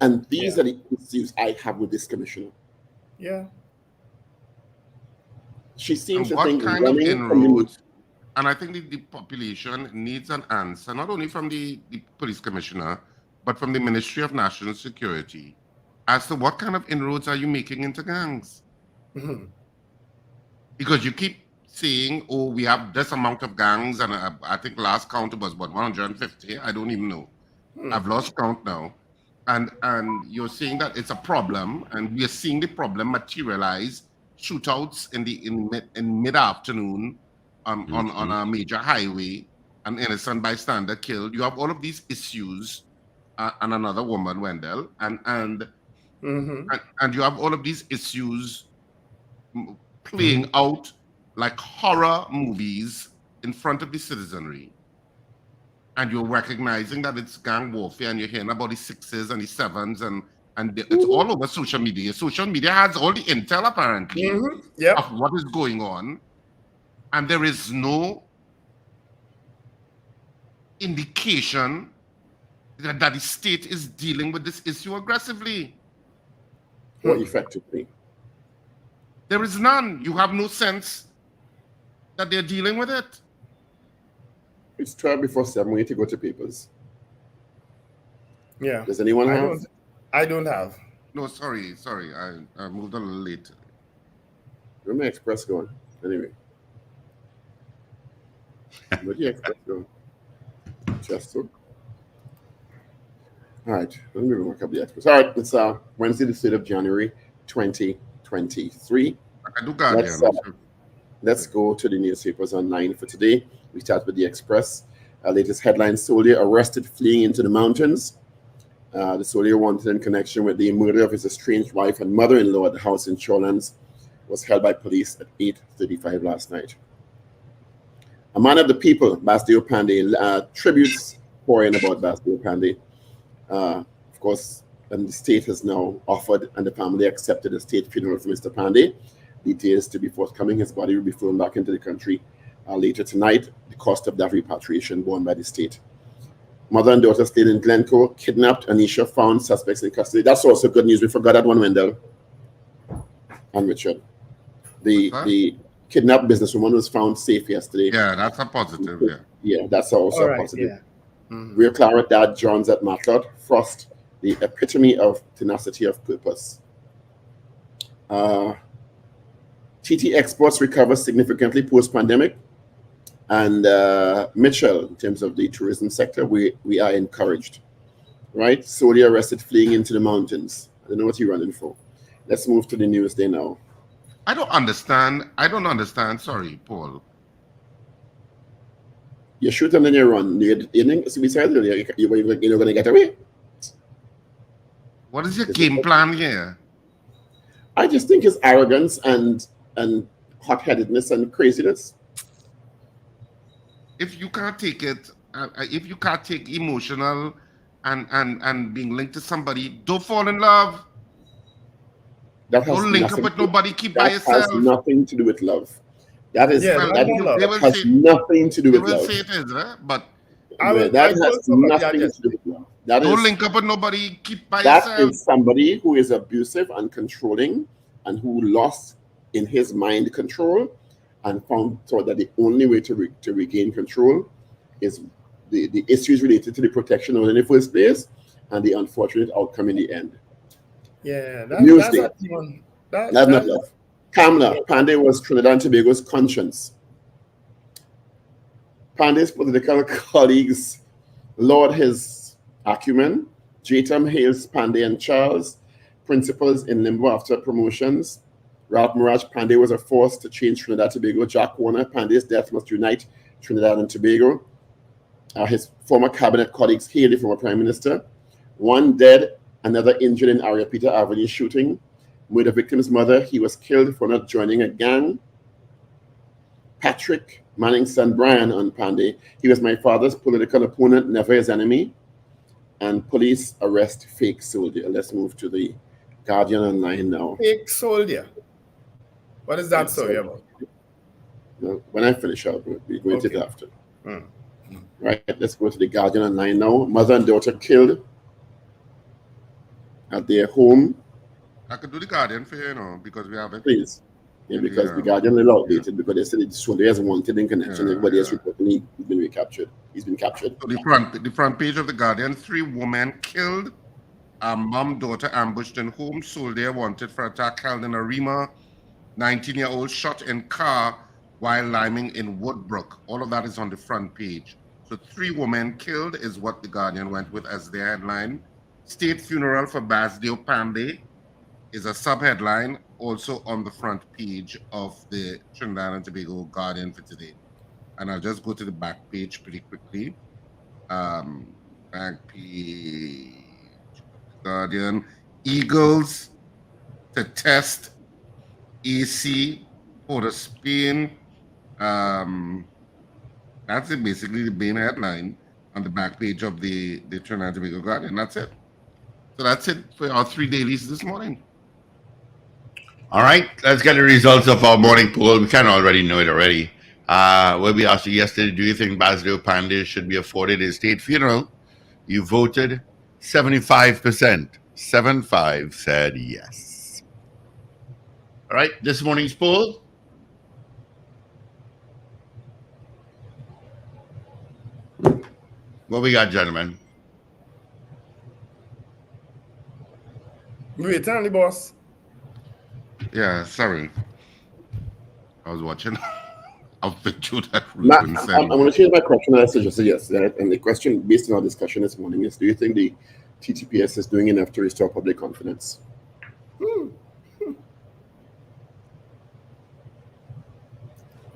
And these are the issues I have with this commissioner. Yeah. She seems to what think kind of inroads, and I think the population needs an answer, not only from the police commissioner, but from the Ministry of National Security, as to what kind of inroads are you making into gangs? Because you keep saying, oh, we have this amount of gangs, and I think last count was, what, 150? I don't even know. I've lost count now. And you're saying that it's a problem, and we are seeing the problem materialize, shootouts in mid-afternoon on a major highway, an innocent bystander killed. You have all of these issues, and another woman, Wendell, and you have all of these issues playing out like horror movies in front of the citizenry. And you're recognizing that it's gang warfare, and you're hearing about the 6s and the 7s, and it's all over social media. Social media has all the intel, apparently, of what is going on. And there is no indication that the state is dealing with this issue aggressively. Or effectively. There is none. You have no sense that they're dealing with it. It's 12 before 7. We need to go to papers. Yeah. Does anyone have? I don't have. No, sorry. I moved a little late. Where my express going? Anyway. Where the express going? Just so. All right. Let me mark up the express. All right. It's Wednesday, the 3rd of January, 2023. Let's go to the newspapers online for today. We start with the Express. Latest headline: soldier arrested fleeing into the mountains. The soldier wanted in connection with the murder of his estranged wife and mother-in-law at the house in Shawlands was held by police at 8:35 last night. A man of the people, Basdeo Panday, tributes pouring about Basdeo Panday. Of course, and the state has now offered, and the family accepted a state funeral for Mr. Panday. Details to be forthcoming. His body will be flown back into the country later tonight. The cost of that repatriation borne by the state. Mother and daughter stayed in Glencoe, kidnapped. Anisha found, suspects in custody. That's also good news. We forgot that one, Wendell and Richard. The kidnapped businesswoman was found safe yesterday. Yeah, that's a positive. Yeah, that's also a positive. Real Clara dad John's at Matlot. Frost, the epitome of tenacity of purpose. TT exports recover significantly post-pandemic. And Mitchell, in terms of the tourism sector, we are encouraged, right? Solely arrested fleeing into the mountains. I don't know what you're running for. Let's move to the news day now. I don't understand. Sorry, Paul. You shoot and then you run. You think, so we said earlier, you're going to get away. What is your game plan here? I just think it's arrogance and hot-headedness and craziness. If you can't take it, if you can't take emotional and being linked to somebody, don't fall in love. Don't link up with nobody. Keep by yourself. That has nothing to do with love. That has nothing to do with love. They will say it is, right? But that has nothing to do with love. Don't link up with nobody. Keep by yourself. That is somebody who is abusive and controlling and who lost in his mind control and found out that the only way to regain control is the issues related to the protection order in the first place and the unfortunate outcome in the end. Yeah, that's not love. Kamla, Panday was Trinidad and Tobago's conscience. Panday's political colleagues laud his acumen. Jatam hails Panday and Charles, principals in limbo after promotions. Ralph Mirage, Panday was a force to change Trinidad and Tobago. Jack Warner, Panday's death must unite Trinidad and Tobago. His former cabinet colleagues hail the former prime minister. One dead, another injured in Area Peter Avenue shooting. With the victim's mother, he was killed for not joining a gang. Patrick Manning's son Brian on Panday. He was my father's political opponent, never his enemy. And police arrest fake soldier. Let's move to the Guardian Online now. Fake soldier. What is that story about? No, when I finish, I'll be going to it after. Right, let's go to the Guardian Online now. Mother and daughter killed at their home. I could do the Guardian for you, because we have it. Please. Yeah, because the Guardian is outdated because they said Sunday has wanted in connection. Everybody else reporting he's been recaptured. He's been captured. So the front page of the Guardian: 3 women killed, mom, daughter ambushed in home, soldier wanted for attack held in Arima, 19-year-old shot in car while liming in Woodbrook. All of that is on the front page. So 3 women killed is what the Guardian went with as their headline. State funeral for Basdeo Panday is a sub-headline also on the front page of the Trinidad and Tobago Guardian for today. And I'll just go to the back page pretty quickly. Back page, Guardian. Eagles to test AC Port of Spain. That's it, basically the main headline on the back page of the Trinidad and Tobago Guardian. That's it. So that's it for our 3 dailies this morning. All right, let's get the results of our morning poll. We kind of already know it already. Where we asked you yesterday, do you think Basdeo Panday should be afforded a state funeral? You voted 75%. 75 said yes. All right, this morning's poll. What we got, gentlemen? Wait, tell me, boss. Yeah, sorry. I was watching a picture that Ruben sent. I'm going to change my question and I suggested yes. And the question based on our discussion this morning is, do you think the TTPS is doing enough to restore public confidence?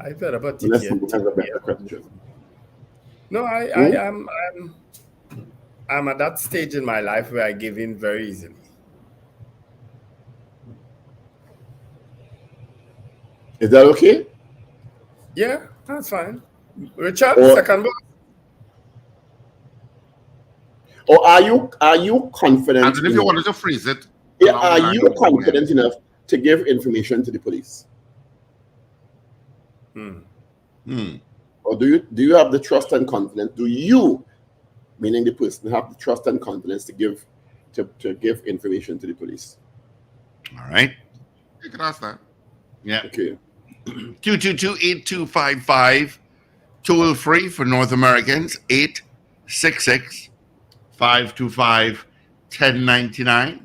I thought about it. No, I'm at that stage in my life where I give in very easily. Is that okay? Yeah, that's fine. Richard, second boss. Or are you confident? And if you wanted to freeze it, yeah, are you confident enough to give information to the police? Or do you have the trust and confidence? Do you, meaning the person, have the trust and confidence to give information to the police? All right. You can ask that. Yeah. Okay. 222-8255. Toll free for North Americans. 866-525-1099.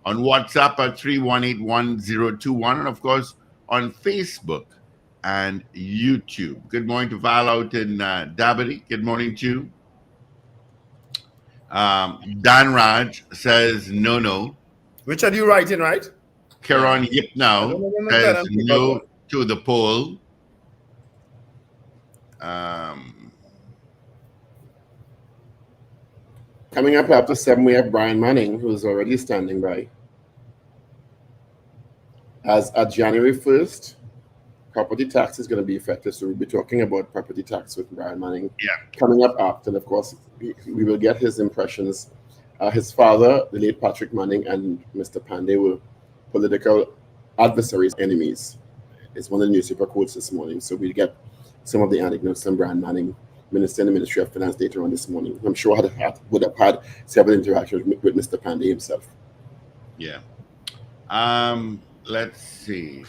On WhatsApp at 3181021. And of course, on Facebook and YouTube. Good morning to Val out in Dabity. Good morning to you. Dan Raj says no. Richard, you writing, right? Karen Yipnow says no to the poll. Coming up after 7, we have Brian Manning, who's already standing by. As at January 1st, property tax is going to be effective, so we'll be talking about property tax with Brian Manning. Yeah. Coming up after, and of course, we will get his impressions. His father, the late Patrick Manning, and Mr. Panday were political adversaries, enemies. It's one of the newspaper quotes this morning, so we'll get some of the anecdotes from Brian Manning, Minister in the Ministry of Finance, later on this morning. I'm sure would have had several interactions with Mr. Panday himself. Yeah. Let's see.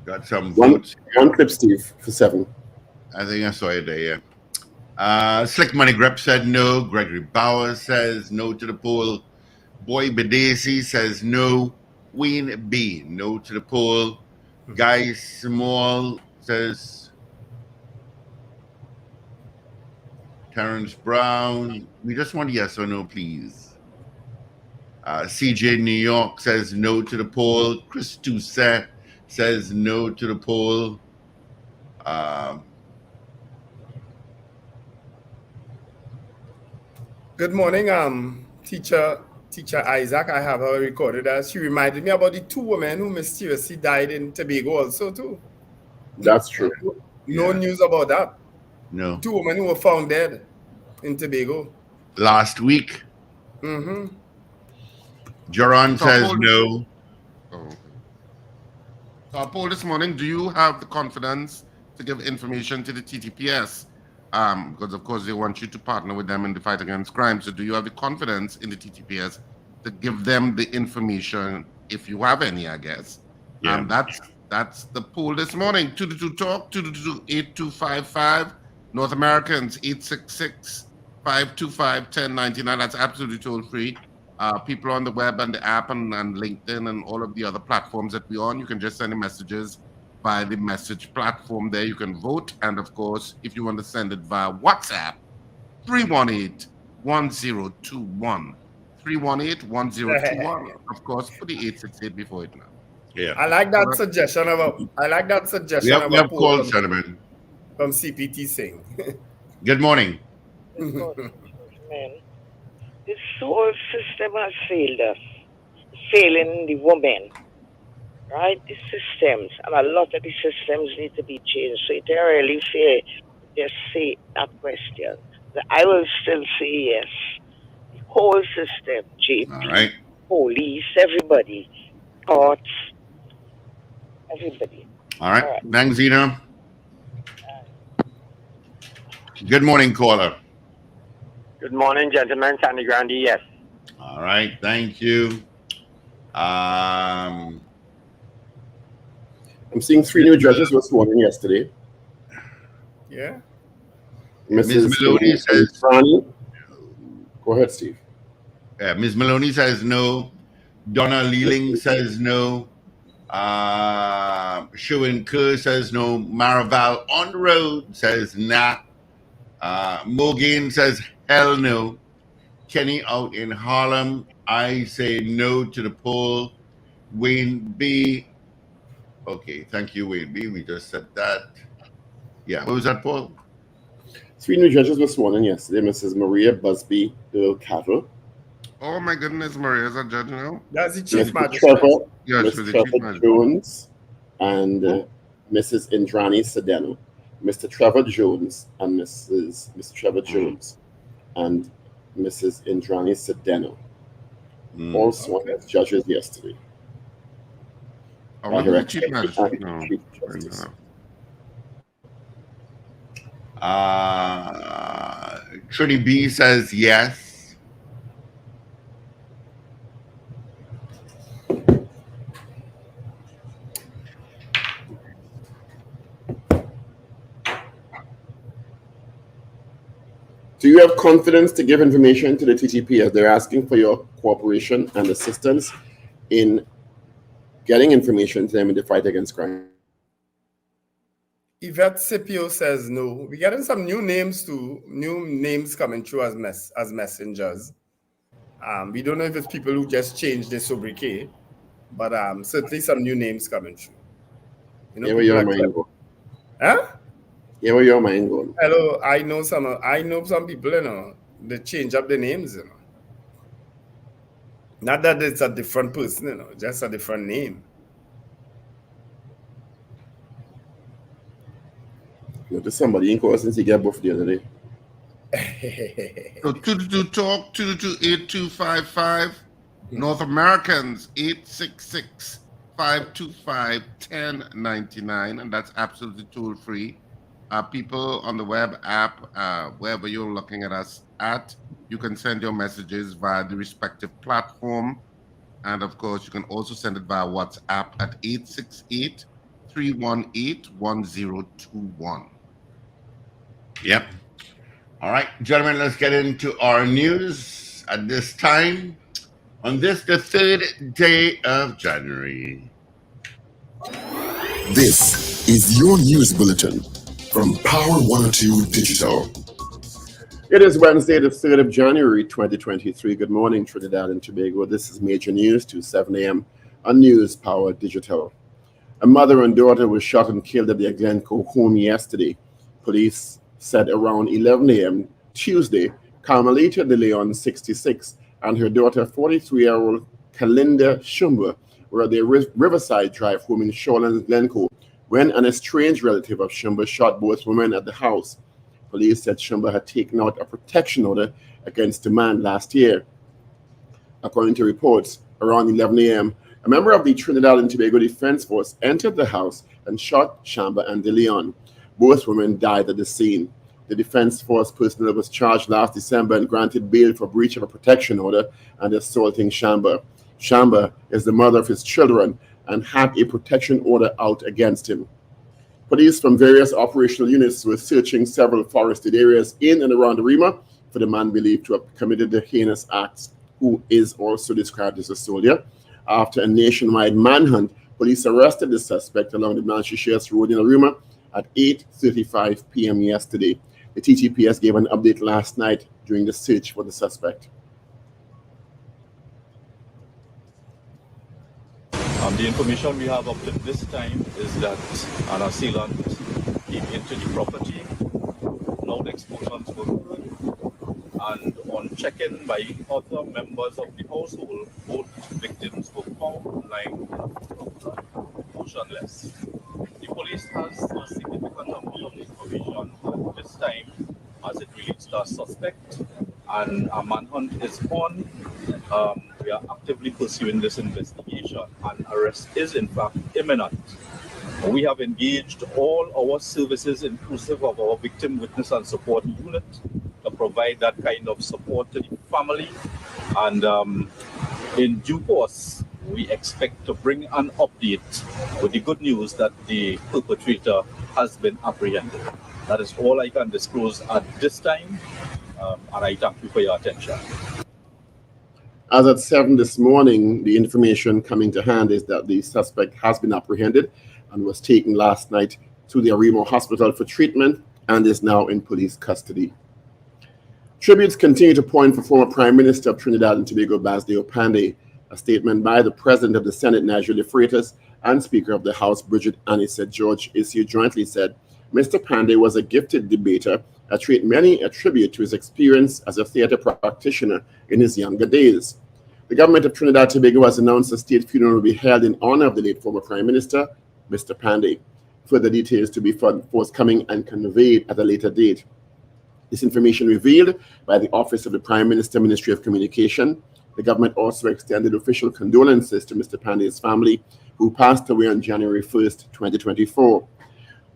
Got some votes. One clip, Steve, for 7. I think I saw it there, yeah. Slick Money Grip said no. Gregory Bauer says no to the poll. Boy Bedesi says no. Wayne B, no to the poll. Guy Small says Terrence Brown. We just want yes or no, please. CJ New York says no to the poll. Chris Toussaint says no to the poll. Good morning, teacher Isaac. I have her recorded as she reminded me about the 2 women who mysteriously died in Tobago also too. That's true. No news about that. No. 2 women who were found dead in Tobago. Last week. Mm-hmm. Jaron says no. Oh. So our poll this morning, do you have the confidence to give information to the TTPS? Because of course they want you to partner with them in the fight against crime. So do you have the confidence in the TTPS to give them the information, if you have any, I guess? Yeah. That's the poll this morning. 222-TALK, 222-8255. North Americans, 866-525-1099. That's absolutely toll-free. People on the web and the app and LinkedIn and all of the other platforms that we're on, you can just send the messages via the message platform there. You can vote. And of course, if you want to send it via WhatsApp, 318-1021. 318-1021. Of course, put the 868 before it now. Yeah. I like that suggestion We have called sentiment from CPT Singh. Good morning. Man, this whole system has failed us, failing the women, right? The systems, and a lot of the systems need to be changed. So it's really fair to just say that question. I will still say yes. The whole system, JP, All right. police, everybody, courts, everybody. All right. Thanks, Zena. Good morning, caller. Good morning, gentlemen. Sandy Grandi, yes. All right. Thank you. I'm seeing 3 new judges were sworn in yesterday. Yeah. Ms. Maloney says Ronnie. Go ahead, Steve. Yeah, Ms. Maloney says no. Donna Leeling says no. Shuin Kerr says no. Maraval on the road says nah. Morgan says hell no. Kenny out in Harlem, I say no to the poll. Wayne B. Okay, thank you, Wayne B. We just said that. Yeah, what was that poll? 3 new judges were sworn in yesterday. Mrs. Maria Busby Earl Cattle. Oh my goodness, Maria is a judge now? That's the chief Mr. magistrate. Trevor Jones and Mrs. Indrani Sedeno. Mr. Trevor Jones and Mr. Trevor Jones and Mrs. Indrani Sedeno. All sworn as judges yesterday. I wonder the chief magistrate. No. Trinity B says yes. Do you have confidence to give information to the TTP as they're asking for your cooperation and assistance in getting information to them in the fight against crime. Yvette Scipio says no. We're getting some new names too. New names coming through as messengers. We don't know if it's people who just changed their sobriquet, but certainly some new names coming through. You know, where your mind going? Huh? Yeah, where your mind going? Hello, I know some people, you know, they change up the names, you know. Not that it's a different person, you know, just a different name. There's somebody in course since he got buff the other day. So 222 talk 222-8255. North Americans 866-525-1099, and that's absolutely toll free. People on the web app, wherever you're looking at us at, you can send your messages via the respective platform, and of course you can also send it via WhatsApp at 868-318-1021. Yep. All right, gentlemen, let's get into our news at this time on this, the 3rd day of January. This is your news bulletin from Power 102 Digital. It is Wednesday, the 3rd of January, 2023. Good morning, Trinidad and Tobago. This is Major News to 7 a.m. on News Power Digital. A mother and daughter were shot and killed at their Glencoe home yesterday. Police said around 11 a.m. Tuesday, Carmelita de Leon, 66, and her daughter, 43-year-old Kalinda Shumba, were at their Riverside Drive home in Shawlands, Glencoe, when an estranged relative of Shumba shot both women at the house. Police said Shumba had taken out a protection order against the man last year. According to reports, around 11 a.m., a member of the Trinidad and Tobago Defense Force entered the house and shot Shumba and de Leon. Both women died at the scene. The Defense Force personnel was charged last December and granted bail for breach of a protection order and assaulting Shumba. Shumba is the mother of his children and had a protection order out against him. Police from various operational units were searching several forested areas in and around the Rima for the man believed to have committed the heinous acts, who is also described as a soldier. After a nationwide manhunt, police arrested the suspect along the Blanchard Road in Arima at 8:35 p.m. yesterday. The TTPS gave an update last night during the search for the suspect. The information we have up to this time is that an assailant came into the property, loud explosions were heard, and on check-in by other members of the household, both victims were found lying motionless. The police has a significant amount of information at this time as it relates to a suspect, and a manhunt is on. We are actively pursuing this investigation, and arrest is in fact imminent. We have engaged all our services, inclusive of our victim witness and support unit, to provide that kind of support to the family. And in due course, we expect to bring an update with the good news that the perpetrator has been apprehended. That is all I can disclose at this time, and I thank you for your attention. As at 7 this morning, the information coming to hand is that the suspect has been apprehended and was taken last night to the Arima Hospital for treatment and is now in police custody. Tributes continue to point for former Prime Minister of Trinidad and Tobago, Basdeo Panday. A statement by the President of the Senate, Nigel De Freitas, and Speaker of the House, Bridget Anisette George, issued jointly said, Mr. Panday was a gifted debater, a trait many attribute to his experience as a theatre practitioner in his younger days. The government of Trinidad and Tobago has announced a state funeral will be held in honor of the late former Prime Minister, Mr. Panday. Further details to be forthcoming and conveyed at a later date. This information revealed by the Office of the Prime Minister, Ministry of Communication. The government also extended official condolences to Mr. Panday's family, who passed away on January 1st, 2024.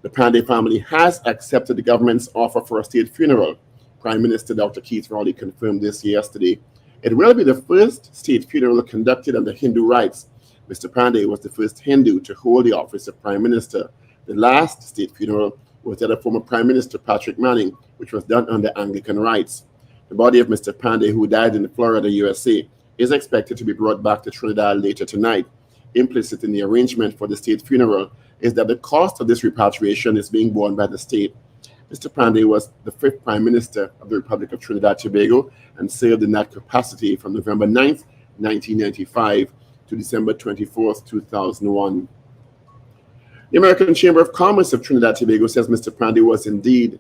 The Panday family has accepted the government's offer for a state funeral. Prime Minister Dr. Keith Rowley confirmed this yesterday. It will be the first state funeral conducted under Hindu rites. Mr. Panday was the first Hindu to hold the office of Prime Minister. The last state funeral was that of former Prime Minister Patrick Manning, which was done under Anglican rites. The body of Mr. Panday, who died in Florida, USA, is expected to be brought back to Trinidad later tonight. implicit in the arrangement for the state funeral is that the cost of this repatriation is being borne by the state. Mr. Panday was the 5th Prime Minister of the Republic of Trinidad and Tobago and served in that capacity from November 9th, 1995 to December 24th, 2001. The American Chamber of Commerce of Trinidad and Tobago says Mr. Panday was indeed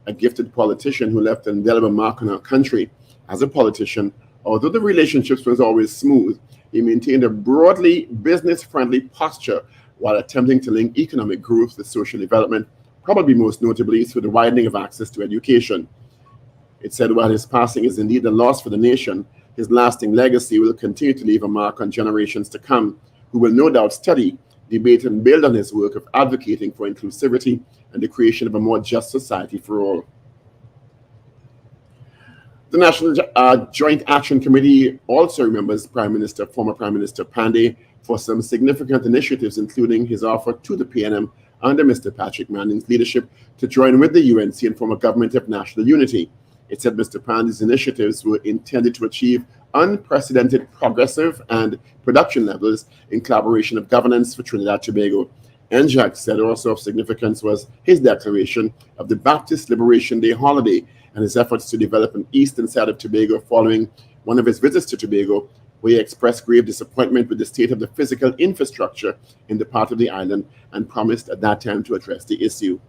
a gifted politician who left an indelible mark on our country. As a politician, although the relationships was always smooth, he maintained a broadly business-friendly posture while attempting to link economic growth with social development, probably most notably through the widening of access to education. It said while his passing is indeed a loss for the nation, his lasting legacy will continue to leave a mark on generations to come, who will no doubt study, debate, and build on his work of advocating for inclusivity and the creation of a more just society for all. The National Joint Action Committee also remembers former Prime Minister Panday for some significant initiatives, including his offer to the PNM under Mr. Patrick Manning's leadership to join with the UNC and form a government of national unity. It said Mr. Panday's initiatives were intended to achieve unprecedented progressive and production levels in collaboration of governance for Trinidad and Tobago. NJAC said also of significance was his declaration of the Baptist Liberation Day holiday and his efforts to develop an eastern side of Tobago following one of his visits to Tobago, where he expressed grave disappointment with the state of the physical infrastructure in the part of the island and promised at that time to address the issue.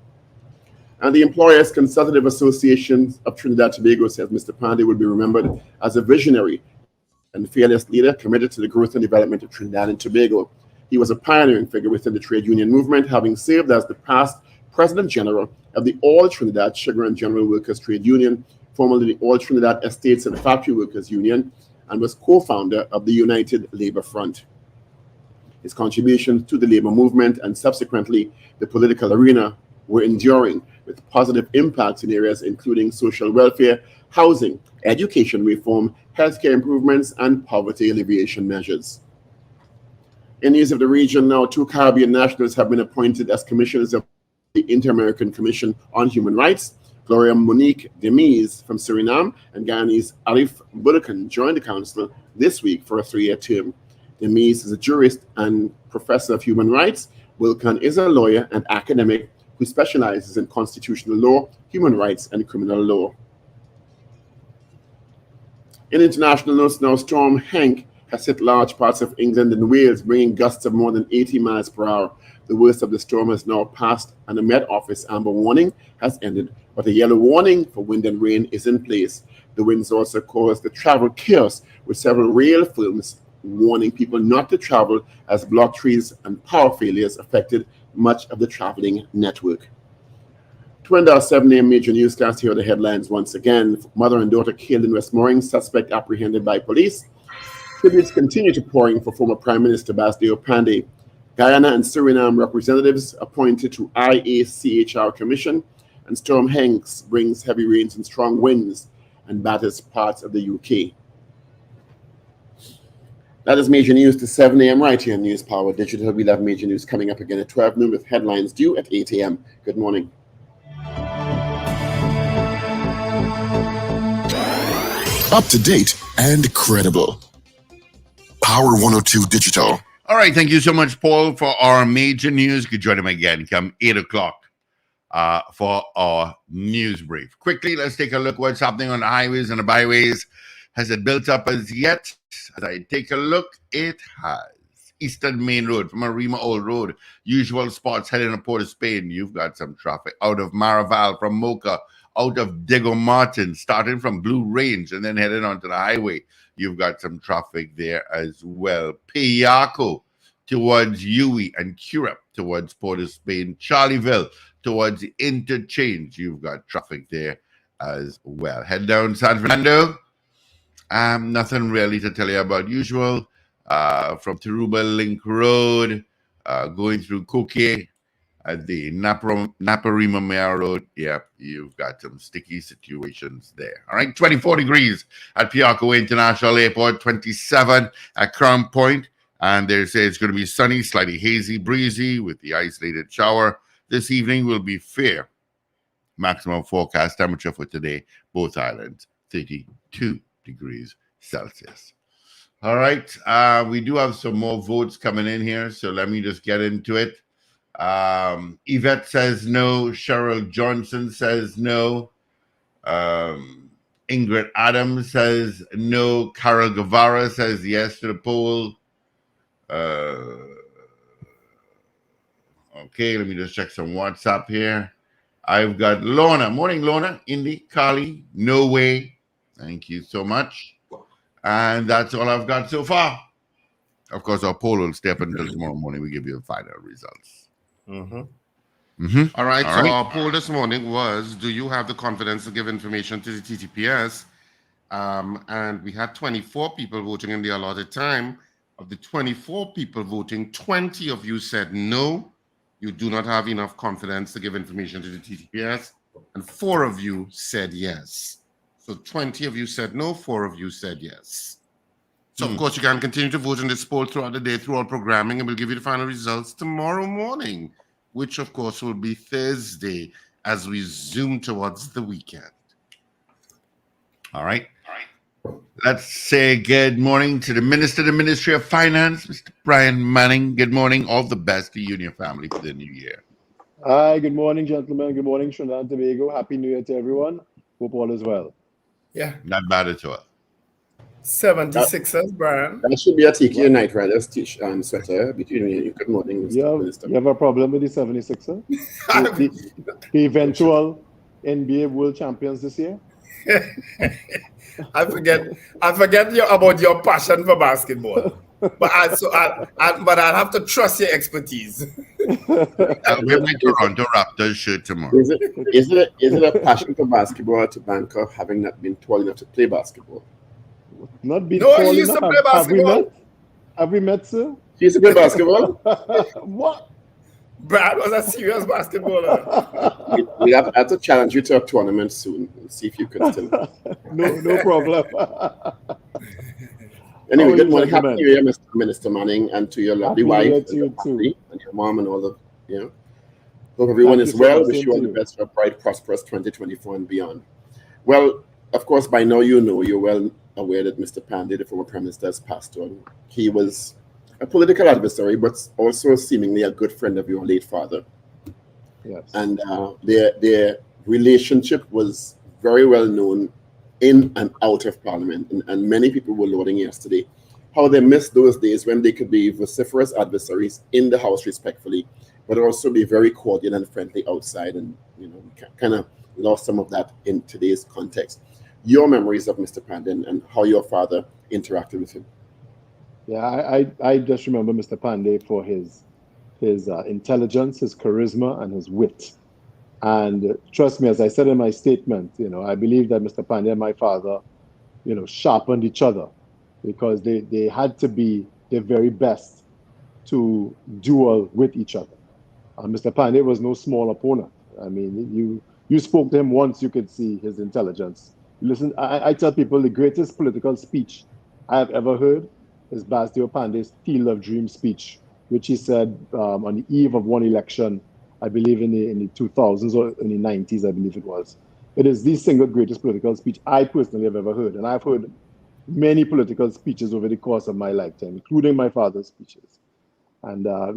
And the Employers Consultative Association of Trinidad and Tobago says Mr. Panday will be remembered as a visionary and fearless leader committed to the growth and development of Trinidad and Tobago. He was a pioneering figure within the trade union movement, having served as the past President General of the All Trinidad Sugar and General Workers Trade Union, formerly the All Trinidad Estates and Factory Workers Union, and was co-founder of the United Labour Front. His contributions to the labor movement and subsequently the political arena were enduring, with positive impacts in areas including social welfare, housing, education reform, healthcare improvements, and poverty alleviation measures. In news of the region now, 2 Caribbean nationals have been appointed as commissioners of the Inter-American Commission on Human Rights. Gloria Monique Demise from Suriname and Guyanese Arif Budakan joined the council this week for a 3-year term. Demise is a jurist and professor of human rights. Wilkan is a lawyer and academic who specializes in constitutional law, human rights, and criminal law. In international notes now, Storm Hank has hit large parts of England and Wales, bringing gusts of more than 80 miles per hour. The worst of the storm has now passed, and the Met Office amber warning has ended, but a yellow warning for wind and rain is in place. The winds also caused the travel chaos, with several rail firms warning people not to travel as block trees and power failures affected much of the traveling network. To end our 7 a.m. major newscast, here are the headlines once again. Mother and daughter killed in Westmoreland, suspect apprehended by police. Tributes continue to pour in for former Prime Minister Basdeo Panday. Guyana and Suriname representatives appointed to IACHR Commission. And Storm Hanks brings heavy rains and strong winds and batters parts of the UK. That is major news to 7 a.m. right here on News Power Digital. We'll have major news coming up again at 12 noon with headlines due at 8 a.m. Good morning. Up to date and credible. Power 102 Digital. All right, thank you so much, Paul, for our major news. You could join him again come 8 o'clock for our news brief. Quickly, let's take a look what's happening on the highways and the byways. Has it built up as yet? As I take a look, it has. Eastern Main Road from Arima Old Road. Usual spots heading to Port of Spain. You've got some traffic out of Maraval from Mocha, out of Diego Martin, starting from Blue Range and then heading onto the highway. You've got some traffic there as well. Piaco towards Uwe and Curap towards Port of Spain. Charlieville towards the interchange. You've got traffic there as well. Head down San Fernando. Nothing really to tell you about. Usual from Taruba Link Road, going through Coquet at the Naparima Mare Road. Yep, you've got some sticky situations there. All right, 24 degrees at Piaco International Airport, 27 at Crown Point, and they say it's going to be sunny, slightly hazy, breezy with the isolated shower. This evening will be fair. Maximum forecast temperature for today, both islands, 32 degrees Celsius. All right. We do have some more votes coming in here, so let me just get into it. Yvette says no. Cheryl Johnson says no. Ingrid Adams says no. Carol Guevara says yes to the poll. Okay, let me just check some WhatsApp here. I've got Lorna. Morning, Lorna. Indy, Carly, no way. Thank you so much. And that's all I've got so far. Of course, our poll will stay up until tomorrow morning. We give you the final results. All right. Our poll this morning was: do you have the confidence to give information to the TTPS? And we had 24 people voting in the allotted time. Of the 24 people voting, 20 of you said no. You do not have enough confidence to give information to the TTPS, and 4 of you said yes. So 20 of you said no, 4 of you said yes. So, of course, you can continue to vote in this poll throughout the day, through our programming, and we'll give you the final results tomorrow morning, which, of course, will be Thursday as we zoom towards the weekend. All right. Let's say good morning to the Minister of the Ministry of Finance, Mr. Brian Manning. Good morning. All the best to you and your family for the new year. Hi, good morning, gentlemen. Good morning, Trinidad and Tobago. Happy New Year to everyone. Hope all is well. Yeah. Not bad at all. 76ers, Brian. That should be a TK Knight Riders sweater between you. Good morning, Mr. Minister. You have a problem with the 76ers? the eventual NBA World Champions this year? I forget about your passion for basketball, but I'll have to trust your expertise. I'll wear my Toronto Raptors shirt tomorrow. Is it a passion for basketball to bank of having not been tall enough to play basketball? Not been no, tall he used enough. to play basketball. Have we met, sir? He used to play basketball? What? Brad was a serious basketballer. We have to challenge you to a tournament soon and see if you can still. No problem. Anyway, good morning. Happy New Year, Mr. Minister Manning, and to your lovely wife and your mom and all of you. Hope everyone is well. Wish you all the best for a bright, prosperous 2024 and beyond. Well, of course, by now you're well aware that Mr. Panday, the former Prime Minister, has passed on. He was a political adversary, but also seemingly a good friend of your late father. Yes. And their relationship was very well known in and out of Parliament. And many people were lauding yesterday how they missed those days when they could be vociferous adversaries in the House respectfully, but also be very cordial and friendly outside. And, kind of lost some of that in today's context. Your memories of Mr. Panday and how your father interacted with him. Yeah, I just remember Mr. Panday for his intelligence, his charisma, and his wit. And trust me, as I said in my statement, I believe that Mr. Panday and my father, sharpened each other because they had to be their very best to duel with each other. Mr. Panday was no small opponent. I mean, you spoke to him once, you could see his intelligence. Listen, I tell people the greatest political speech I have ever heard is Basdeo Panday's Field of Dreams speech, which he said on the eve of one election, I believe in the 2000s or in the 90s, I believe it was. It is the single greatest political speech I personally have ever heard. And I've heard many political speeches over the course of my lifetime, including my father's speeches. And, I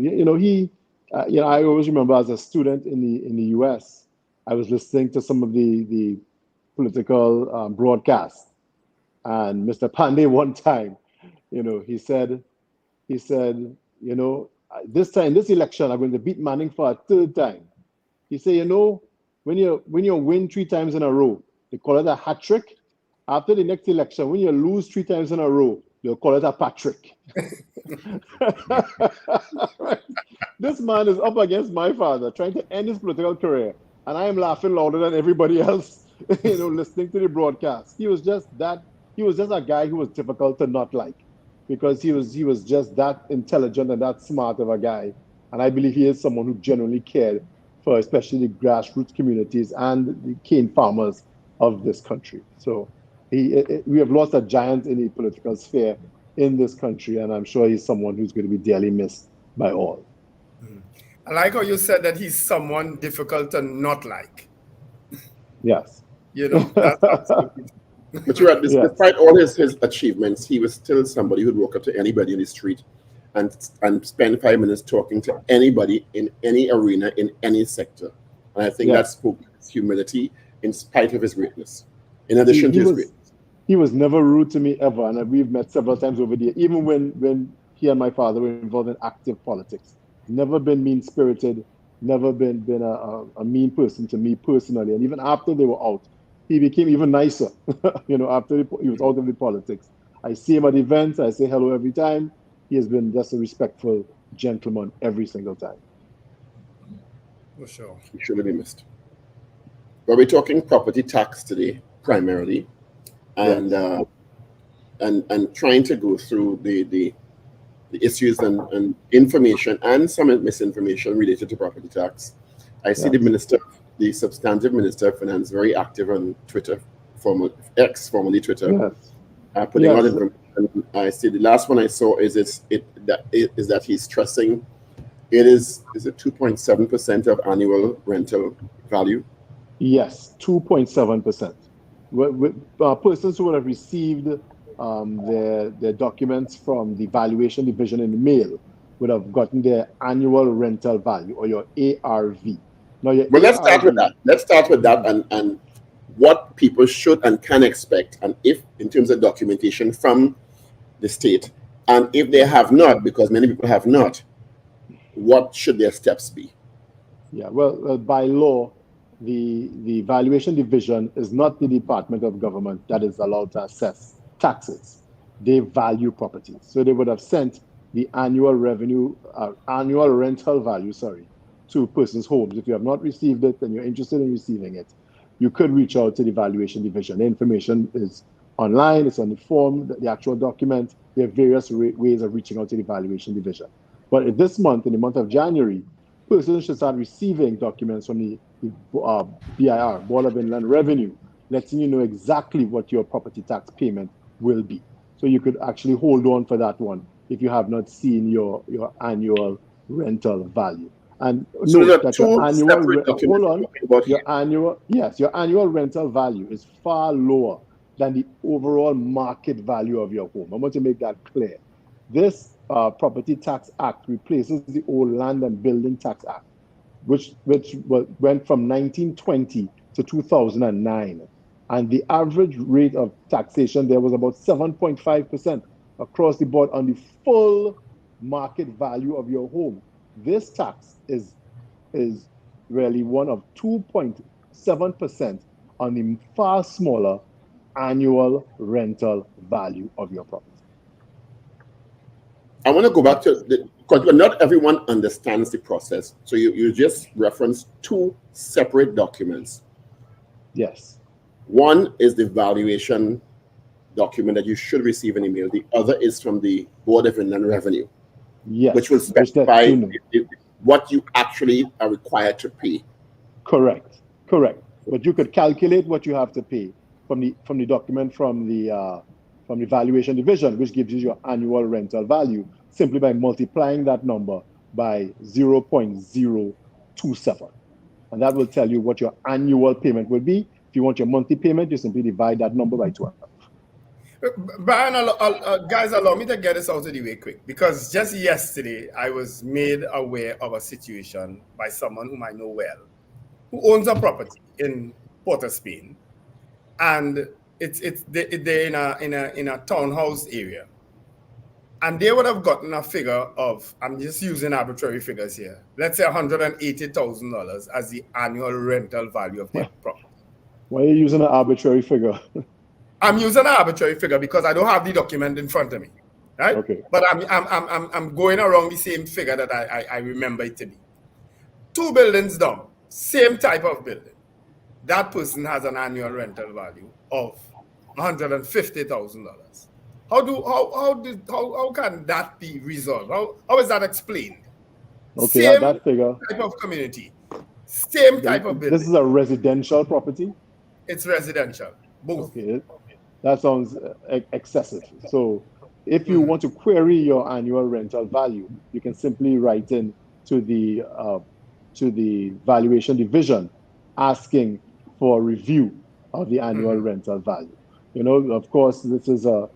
always remember as a student in the US, I was listening to some of the political broadcasts. And Mr. Panday one time, he said, this election, I'm going to beat Manning for a third time. He said, when you win 3 times in a row, they call it a hat trick. After the next election, when you lose 3 times in a row, they'll call it a Patrick. Right. This man is up against my father, trying to end his political career. And I am laughing louder than everybody else, listening to the broadcast. He was just a guy who was difficult to not like, because he was just that intelligent and that smart of a guy. And I believe he is someone who genuinely cared for especially the grassroots communities and the cane farmers of this country. So we have lost a giant in the political sphere in this country, and I'm sure he's someone who's going to be dearly missed by all. I like how you said that he's someone difficult to not like. Yes. That's absolutely. But you're right. Despite all his achievements, he was still somebody who'd walk up to anybody in the street and spend 5 minutes talking to anybody in any arena, in any sector. And I think that spoke to his humility in spite of his greatness, in addition to his greatness. He was never rude to me ever, and we've met several times over there, even when he and my father were involved in active politics. Never been mean-spirited, never been a mean person to me personally. And even after they were out, he became even nicer, after he was out of the politics. I see him at events, I say hello every time. He has been just a respectful gentleman every single time. For sure. He should be missed. But we're talking property tax today, primarily. And trying to go through the issues and information and some misinformation related to property tax. I see the substantive Minister of Finance, very active on Twitter, formerly Twitter, putting out information. I see the last one I saw is that he's stressing it is it 2.7% of annual rental value? Yes, 2.7%. Persons who would have received their documents from the valuation division in the mail would have gotten their annual rental value, or your ARV. Now, let's start with that. Let's start with that and what people should and can expect, and if in terms of documentation from the state, and if they have not, because many people have not, what should their steps be? Yeah, well, by law, the valuation division is not the department of government that is allowed to assess taxes. They value properties. So they would have sent the annual rental value, to persons' homes. If you have not received it and you're interested in receiving it, you could reach out to the valuation division. The information is online, it's on the form, the actual document. There are various ways of reaching out to the valuation division. But this month, in the month of January, persons should start receiving documents from the BIR, Board of Inland Revenue, letting you know exactly what your property tax payment will be. So you could actually hold on for that one if you have not seen your annual rental value. And so note that your annual rental value is far lower than the overall market value of your home. I want to make that clear. This Property Tax Act replaces the old Land and Building Tax Act, which went from 1920 to 2009. And the average rate of taxation there was about 7.5% across the board on the full market value of your home. This tax is really one of 2.7% on the far smaller annual rental value of your property. I want to go back to because not everyone understands the process. So you just referenced two separate documents. Yes. One is the valuation document that you should receive an email. The other is from the Board of Inland Revenue. Yes. Which will specify what you actually are required to pay. Correct. But you could calculate what you have to pay from the document from the valuation division, which gives you your annual rental value, simply by multiplying that number by 0.027. And that will tell you what your annual payment will be. If you want your monthly payment, you simply divide that number by 12. Brian, guys, allow me to get this out of the way quick, because just yesterday I was made aware of a situation by someone whom I know well, who owns a property in Port of Spain, and they're in a townhouse area, and they would have gotten a figure of, I'm just using arbitrary figures here, let's say $180,000 as the annual rental value of their property. Why are you using an arbitrary figure? I'm using an arbitrary figure because I don't have the document in front of me, right? Okay. But I'm going around the same figure that I remember it to be. 2 buildings down, same type of building. That person has an annual rental value of $150,000. How can that be resolved? How is that explained? Okay, same that figure. Type of community, same type of building. This is a residential property? It's residential, both. Okay, that sounds excessive. So if you want to query your annual rental value, you can simply write in to the valuation division asking for review of the annual rental value. You know, of course, this is a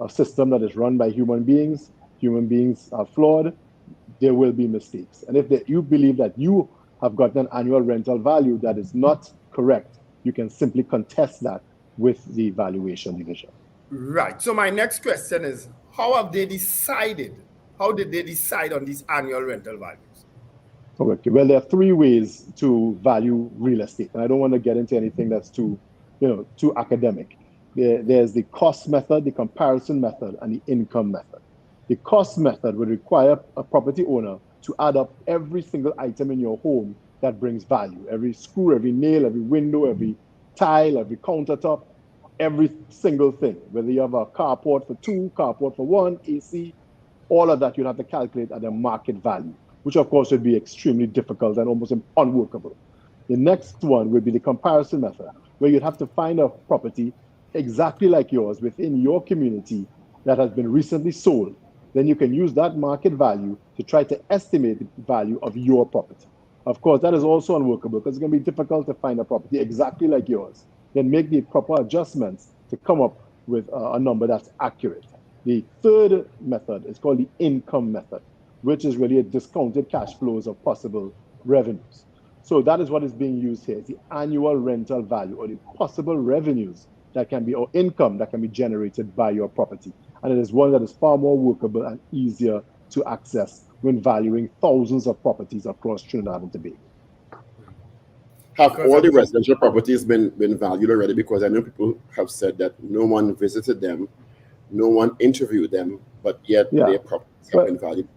system that is run by human beings. Human beings are flawed. There will be mistakes. And if you believe that you have gotten an annual rental value that is not correct, you can simply contest that with the valuation division. Right. So my next question is, how have they decided? How did they decide on these annual rental values? Okay. Well, there are three ways to value real estate. And I don't want to get into anything that's too academic. There's the cost method, the comparison method, and the income method. The cost method would require a property owner to add up every single item in your home that brings value. Every screw, every nail, every window, every tile, every countertop, every single thing. Whether you have a carport for 2, carport for 1, AC, all of that you'd have to calculate at a market value, which of course would be extremely difficult and almost unworkable. The next one would be the comparison method, where you'd have to find a property exactly like yours within your community that has been recently sold. Then you can use that market value to try to estimate the value of your property. Of course, that is also unworkable because it's going to be difficult to find a property exactly like yours. Then make the proper adjustments to come up with a number that's accurate. The third method is called the income method, which is really a discounted cash flows of possible revenues. So that is what is being used here, the annual rental value or the possible revenues that can be, or income that can be generated by your property. And it is one that is far more workable and easier to access when valuing thousands of properties across Trinidad and Tobago. Have all the residential properties been valued already? Because I know people have said that no one visited them, no one interviewed them, but yet their properties have been valued.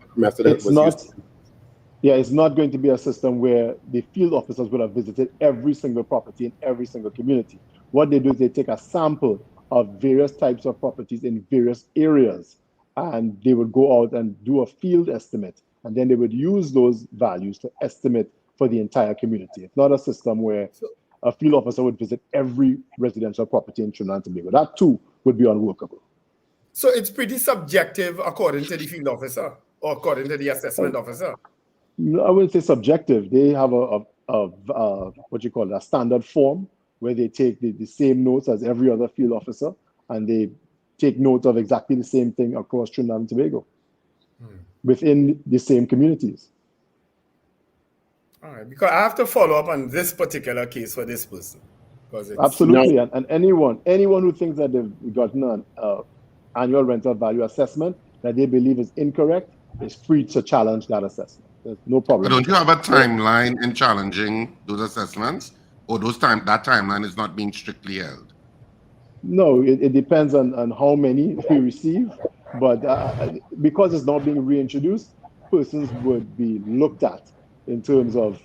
It's not going to be a system where the field officers will have visited every single property in every single community. What they do is they take a sample of various types of properties in various areas, and they would go out and do a field estimate, and then they would use those values to estimate for the entire community. It's not a system where a field officer would visit every residential property in Trinidad and Tobago. That too would be unworkable. So it's pretty subjective according to the field officer or according to the assessment officer? No, I wouldn't say subjective. They have a standard form where they take the same notes as every other field officer, and they take note of exactly the same thing across Trinidad and Tobago within the same communities. All right, because I have to follow up on this particular case for this person. Absolutely, and anyone who thinks that they've gotten an annual rental value assessment that they believe is incorrect is free to challenge that assessment. There's no problem. But don't you have a timeline in challenging those assessments, or that timeline is not being strictly held? No, it depends on how many we receive, but because it's not being reintroduced, persons would be looked at in terms of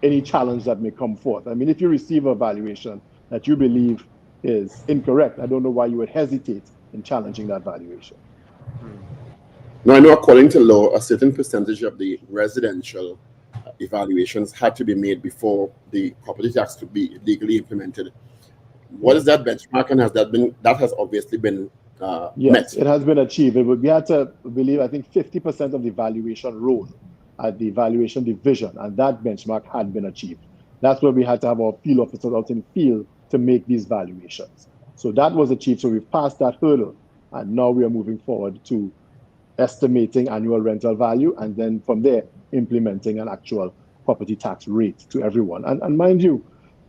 any challenge that may come forth. I mean, if you receive a valuation that you believe is incorrect, I don't know why you would hesitate in challenging that valuation. Now, I know according to law, a certain percentage of the residential evaluations had to be made before the property tax could be legally implemented. What is that benchmark, and that has obviously been yes, met? It has been achieved. We had to believe, I think 50% of the valuation role at the valuation division, and that benchmark had been achieved. That's where we had to have our field officers out in the field to make these valuations. So that was achieved. So we've passed that hurdle, and now we are moving forward to estimating annual rental value, and then from there implementing an actual property tax rate to everyone. And mind you,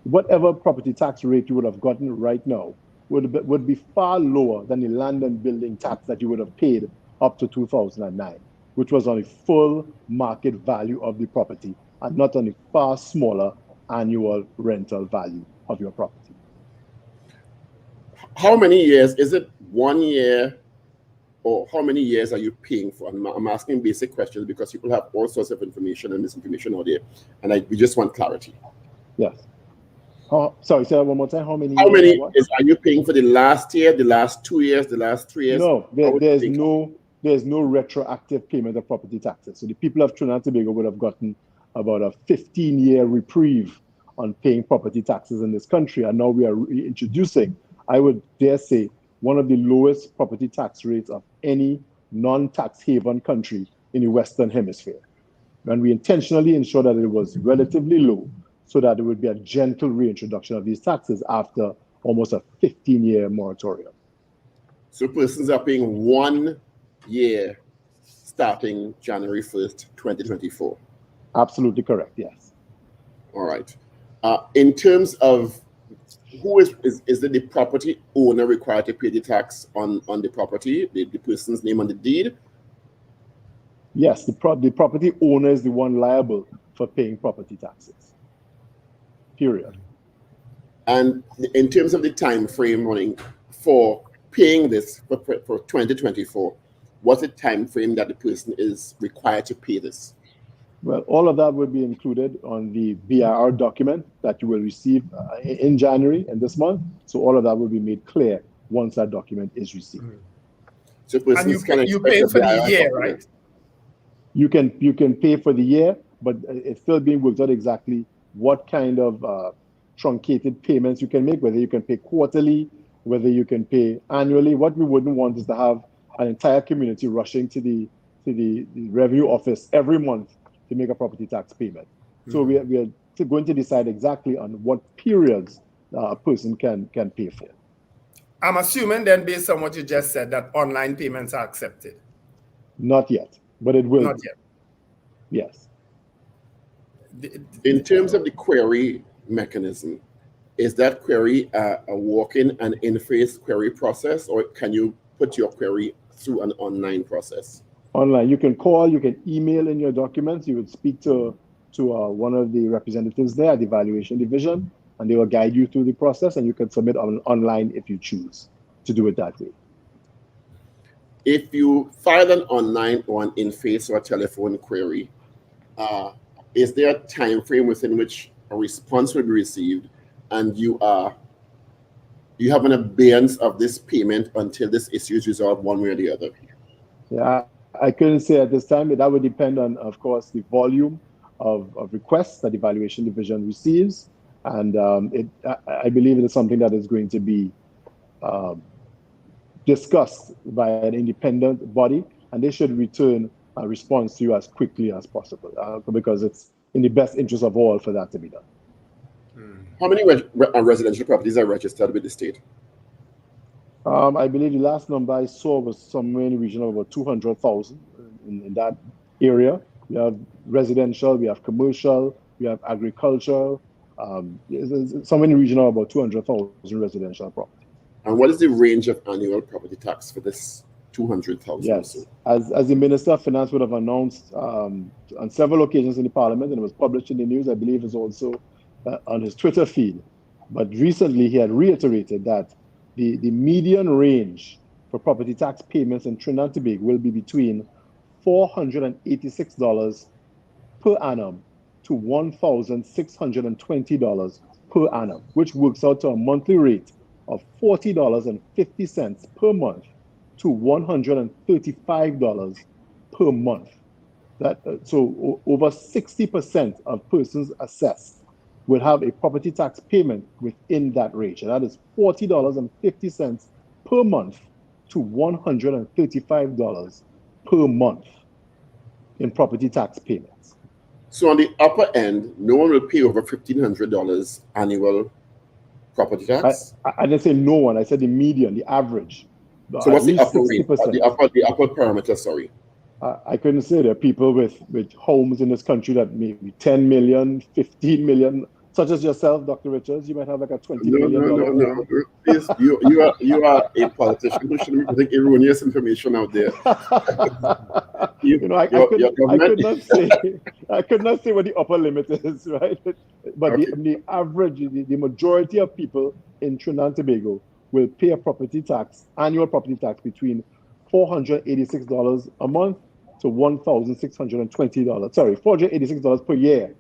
whatever property tax rate you would have gotten right now would be far lower than the land and building tax that you would have paid up to 2009, which was on the full market value of the property and not on the far smaller annual rental value of your property. How many years? Is it 1 year? Or how many years are you paying for? I'm asking basic questions because people have all sorts of information and misinformation out there, and we just want clarity. Yes. Sorry, say that one more time. How many are you paying for the last year, the last 2 years, the last 3 years? No, there's no retroactive payment of property taxes. So the people of Trinidad and Tobago would have gotten about a 15-year reprieve on paying property taxes in this country, and now we are introducing, I would dare say, one of the lowest property tax rates of any non-tax haven country in the Western Hemisphere. And we intentionally ensured that it was relatively low so that it would be a gentle reintroduction of these taxes after almost a 15-year moratorium. So persons are paying 1 year starting January 1st, 2024. Absolutely correct, yes. All right. In terms of who is it the property owner required to pay the tax on the property, the person's name on the deed? Yes, the property owner is the one liable for paying property taxes. Period. And in terms of the time frame running for paying this for 2024, what's the time frame that the person is required to pay this? Well, all of that will be included on the BIR document that you will receive in January and this month. So all of that will be made clear once that document is received. So and you pay for the year, right? You can pay for the year, but it's still being worked out exactly what kind of truncated payments you can make, whether you can pay quarterly, whether you can pay annually. What we wouldn't want is to have an entire community rushing to the revenue office every month to make a property tax payment. So we are going to decide exactly on what periods a person can pay for. I'm assuming then, based on what you just said, that online payments are accepted. Not yet, but it will. Not yet. Yes. In terms of the query mechanism, is that query a walk-in and in-face query process, or can you put your query through an online process? Online. You can call, you can email in your documents. You would speak to one of the representatives there at the valuation division, and they will guide you through the process, and you can submit online if you choose to do it that way. If you file an online or an in-face or a telephone query, is there a time frame within which a response will be received, and you have an abeyance of this payment until this issue is resolved one way or the other? Yeah, I couldn't say at this time, but that would depend on, of course, the volume of requests that the valuation division receives. And I believe it is something that is going to be discussed by an independent body, and they should return a response to you as quickly as possible, because it's in the best interest of all for that to be done. How many residential properties are registered with the state? I believe the last number I saw was somewhere in the region of about 200,000 in that area. We have residential, we have commercial, we have agricultural, somewhere in the region of about 200,000 residential property. And what is the range of annual property tax for this 200,000? Yes, as the Minister of Finance would have announced on several occasions in the Parliament, and it was published in the news, I believe is also on his Twitter feed. But recently he had reiterated that the median range for property tax payments in Trinidad and Tobago will be between $486 per annum to $1,620 per annum, which works out to a monthly rate of $40.50 per month to $135 per month. So over 60% of persons assessed will have a property tax payment within that range, and that is $40.50 per month to $135 per month in property tax payments. So on the upper end, no one will pay over $1,500 annual property tax? I didn't say no one, I said the median, the average. So what's the upper range? The upper parameter, sorry. I couldn't say. There are people with homes in this country that maybe 10 million, 15 million, such as yourself, Dr. Richards. You might have like a $20 million home. No. Please, you are a politician who shouldn't be putting erroneous information out there. I could not say what the upper limit is, right? But okay. the average, the majority of people in Trinidad and Tobago will pay a property tax, annual property tax, between $486 a month to $1,620. Sorry, $486 per year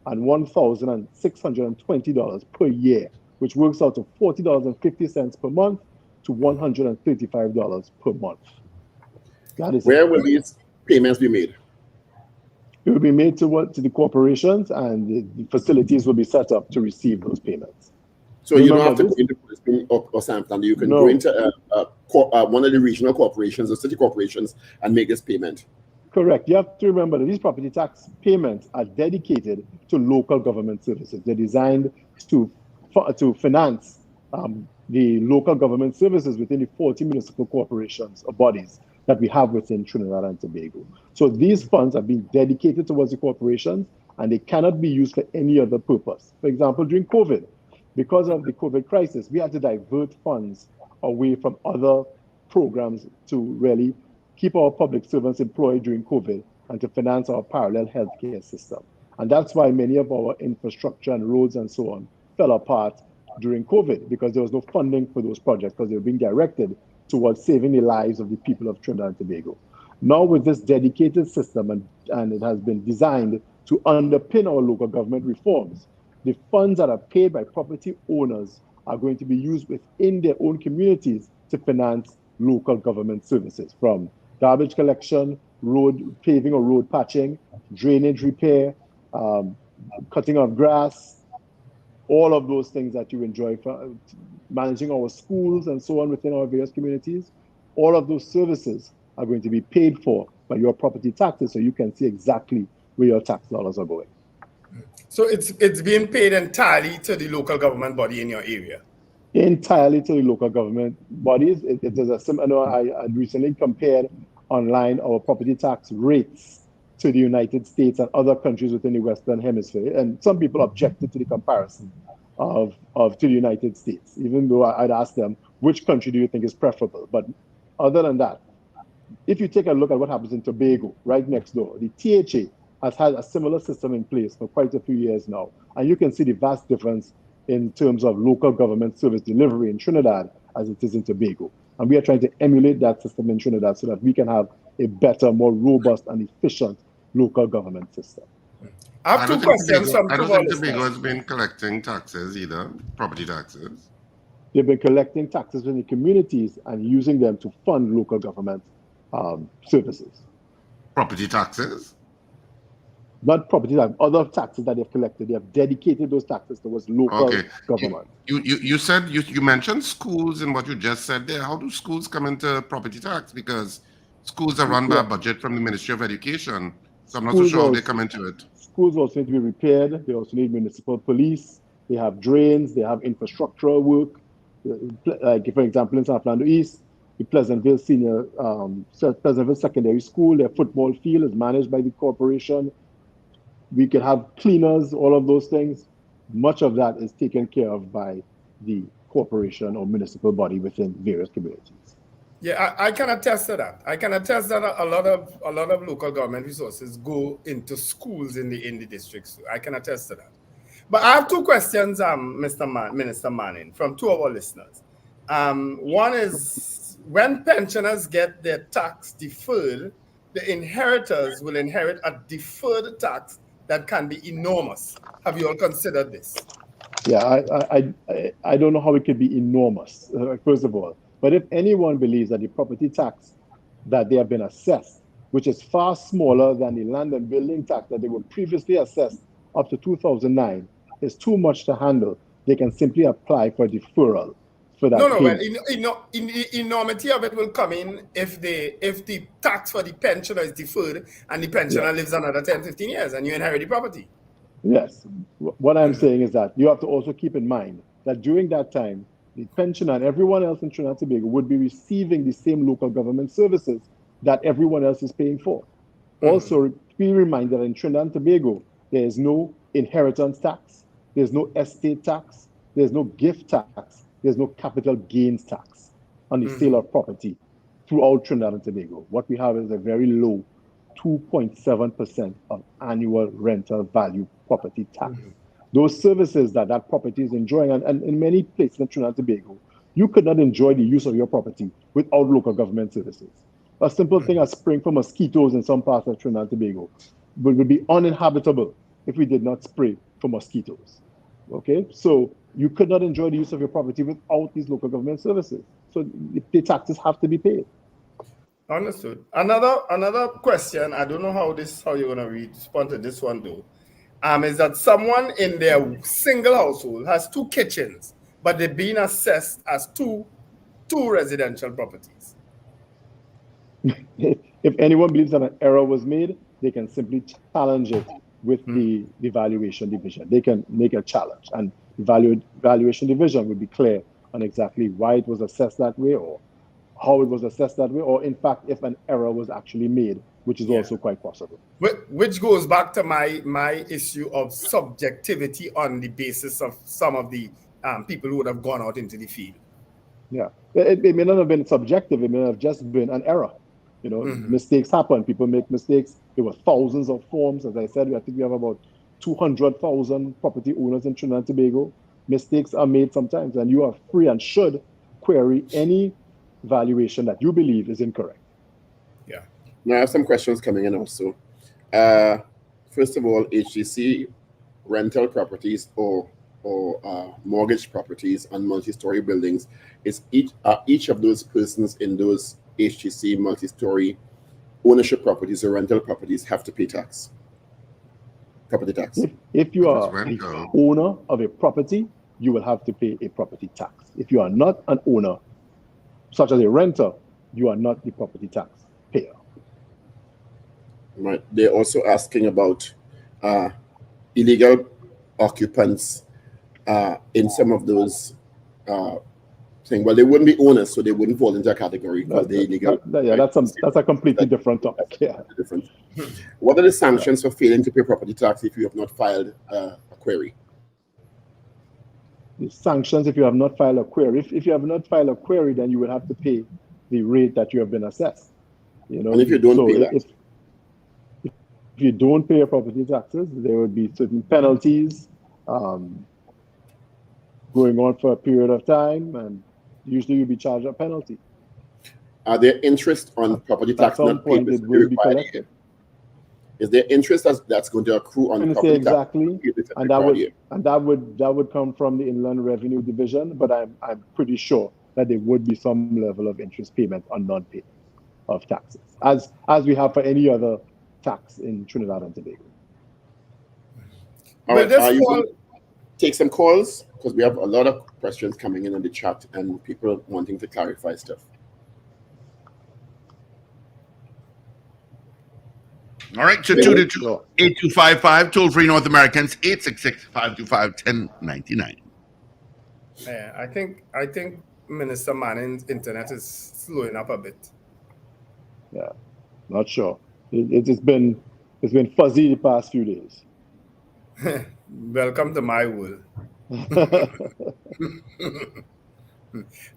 and $1,620 per year, which works out to $40.50 per month to $135 per month. That is where will these payments be made? It will be made to the corporations, and the facilities will be set up to receive those payments. So you don't have to go into or something. You can go into one of the regional corporations or city corporations and make this payment. Correct. You have to remember that these property tax payments are dedicated to local government services. They're designed to finance the local government services within the 40 municipal corporations or bodies that we have within Trinidad and Tobago. So these funds are being dedicated towards the corporations, and they cannot be used for any other purpose. For example, during COVID, because of the COVID crisis, we had to divert funds away from other programs to really keep our public servants employed during COVID and to finance our parallel healthcare system. And that's why many of our infrastructure and roads and so on fell apart during COVID, because there was no funding for those projects, because they were being directed towards saving the lives of the people of Trinidad and Tobago. Now with this dedicated system, and it has been designed to underpin our local government reforms, the funds that are paid by property owners are going to be used within their own communities to finance local government services, from garbage collection, road paving or road patching, drainage repair, cutting of grass, all of those things that you enjoy, for managing our schools and so on within our various communities. All of those services are going to be paid for by your property taxes, so you can see exactly where your tax dollars are going. So it's being paid entirely to the local government body in your area? Entirely to the local government bodies. It is a similar. I recently compared online our property tax rates to the United States and other countries within the Western Hemisphere, and some people objected to the comparison of to the United States, even though I'd ask them, which country do you think is preferable? But other than that, if you take a look at what happens in Tobago, right next door, the THA has had a similar system in place for quite a few years now, and you can see the vast difference in terms of local government service delivery in Trinidad as it is in Tobago. And we are trying to emulate that system in Trinidad so that we can have a better, more robust and efficient local government system. I have two questions from I don't think Tobago has been collecting taxes either, property taxes. They've been collecting taxes in the communities and using them to fund local government services. Property taxes? Not property tax, other taxes that they've collected. They have dedicated those taxes towards local government. You said you mentioned schools in what you just said there. How do schools come into property tax? Because schools are run by a budget from the Ministry of Education. So I'm not so sure how they come into it. Schools also need to be repaired. They also need municipal police. They have drains. They have infrastructural work. Like, for example, in South Orlando East, the Pleasantville Pleasantville Secondary School, their football field is managed by the corporation. We could have cleaners, all of those things. Much of that is taken care of by the corporation or municipal body within various communities. Yeah, I can attest to that. I can attest that a lot of local government resources go into schools in the districts. I can attest to that. But I have two questions, Minister Manning, from two of our listeners. One is, when pensioners get their tax deferred, the inheritors will inherit a deferred tax that can be enormous. Have you all considered this? Yeah, I don't know how it could be enormous, first of all. But if anyone believes that the property tax that they have been assessed, which is far smaller than the land and building tax that they were previously assessed up to 2009, is too much to handle, they can simply apply for deferral for that. The enormity of it will come in if the tax for the pensioner is deferred and the pensioner lives another 10, 15 years and you inherit the property. Yes. What I'm saying is that you have to also keep in mind that during that time, the pensioner and everyone else in Trinidad and Tobago would be receiving the same local government services that everyone else is paying for. Also, be reminded that in Trinidad and Tobago, there is no inheritance tax, there's no estate tax, there's no gift tax, there's no capital gains tax on the sale of property throughout Trinidad and Tobago. What we have is a very low 2.7% of annual rental value property tax. Those services that property is enjoying, and in many places in Trinidad and Tobago, you could not enjoy the use of your property without local government services. A simple thing as spraying for mosquitoes in some parts of Trinidad and Tobago would be uninhabitable if we did not spray for mosquitoes. Okay, so you could not enjoy the use of your property without these local government services. So the taxes have to be paid. Understood. Another question, I don't know how you're going to respond to this one though, is that someone in their single household has two kitchens, but they're being assessed as two residential properties. If anyone believes that an error was made, they can simply challenge it with the valuation division. They can make a challenge, and the valuation division will be clear on exactly why it was assessed that way or how it was assessed that way, or in fact, if an error was actually made, which is also quite possible. Which goes back to my issue of subjectivity on the basis of some of the people who would have gone out into the field. Yeah, it may not have been subjective. It may have just been an error. You know, mistakes happen. People make mistakes. There were thousands of forms. As I said, I think we have about 200,000 property owners in Trinidad and Tobago. Mistakes are made sometimes, and you are free and should query any valuation that you believe is incorrect. Yeah. Now I have some questions coming in also. First of all, HGC rental properties or mortgage properties and multi-story buildings, is each of those persons in those HGC multi-story ownership properties or rental properties have to pay tax? Property tax. If you are an owner of a property, you will have to pay a property tax. If you are not an owner, such as a renter, you are not the property tax payer. Right. They're also asking about illegal occupants in some of those things. Well, they wouldn't be owners, so they wouldn't fall into a category because they're illegal. That's a completely different topic. Yeah. Different. What are the sanctions for failing to pay property tax if you have not filed a query? The sanctions if you have not filed a query. If you have not filed a query, then you will have to pay the rate that you have been assessed. You know, and if you don't pay that? If you don't pay your property taxes, there would be certain penalties going on for a period of time, and usually you'll be charged a penalty. Are there interest on property tax? At some point, it will be collected. Is there interest that's going to accrue on property exactly, tax? And that would come from the Inland Revenue Division, but I'm pretty sure that there would be some level of interest payment on non-payment of taxes, as we have for any other tax in Trinidad and Tobago. All right, are you going to take some calls? Because we have a lot of questions coming in the chat and people wanting to clarify stuff. All right, so 222-8255, toll-free North Americans, 866-525-1099. Yeah, I think Minister Manning's internet is slowing up a bit. Yeah, not sure. It's been fuzzy the past few days. Welcome to my world.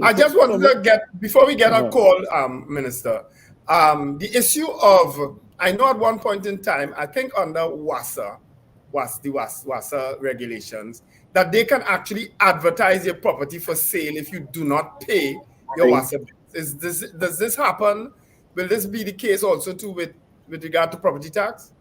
I just wanted to get, before we get a call, Minister, the issue of, I know at one point in time, I think under WASA regulations, that they can actually advertise your property for sale if you do not pay your WASA bills. Does this happen? Will this be the case also too with regard to property tax?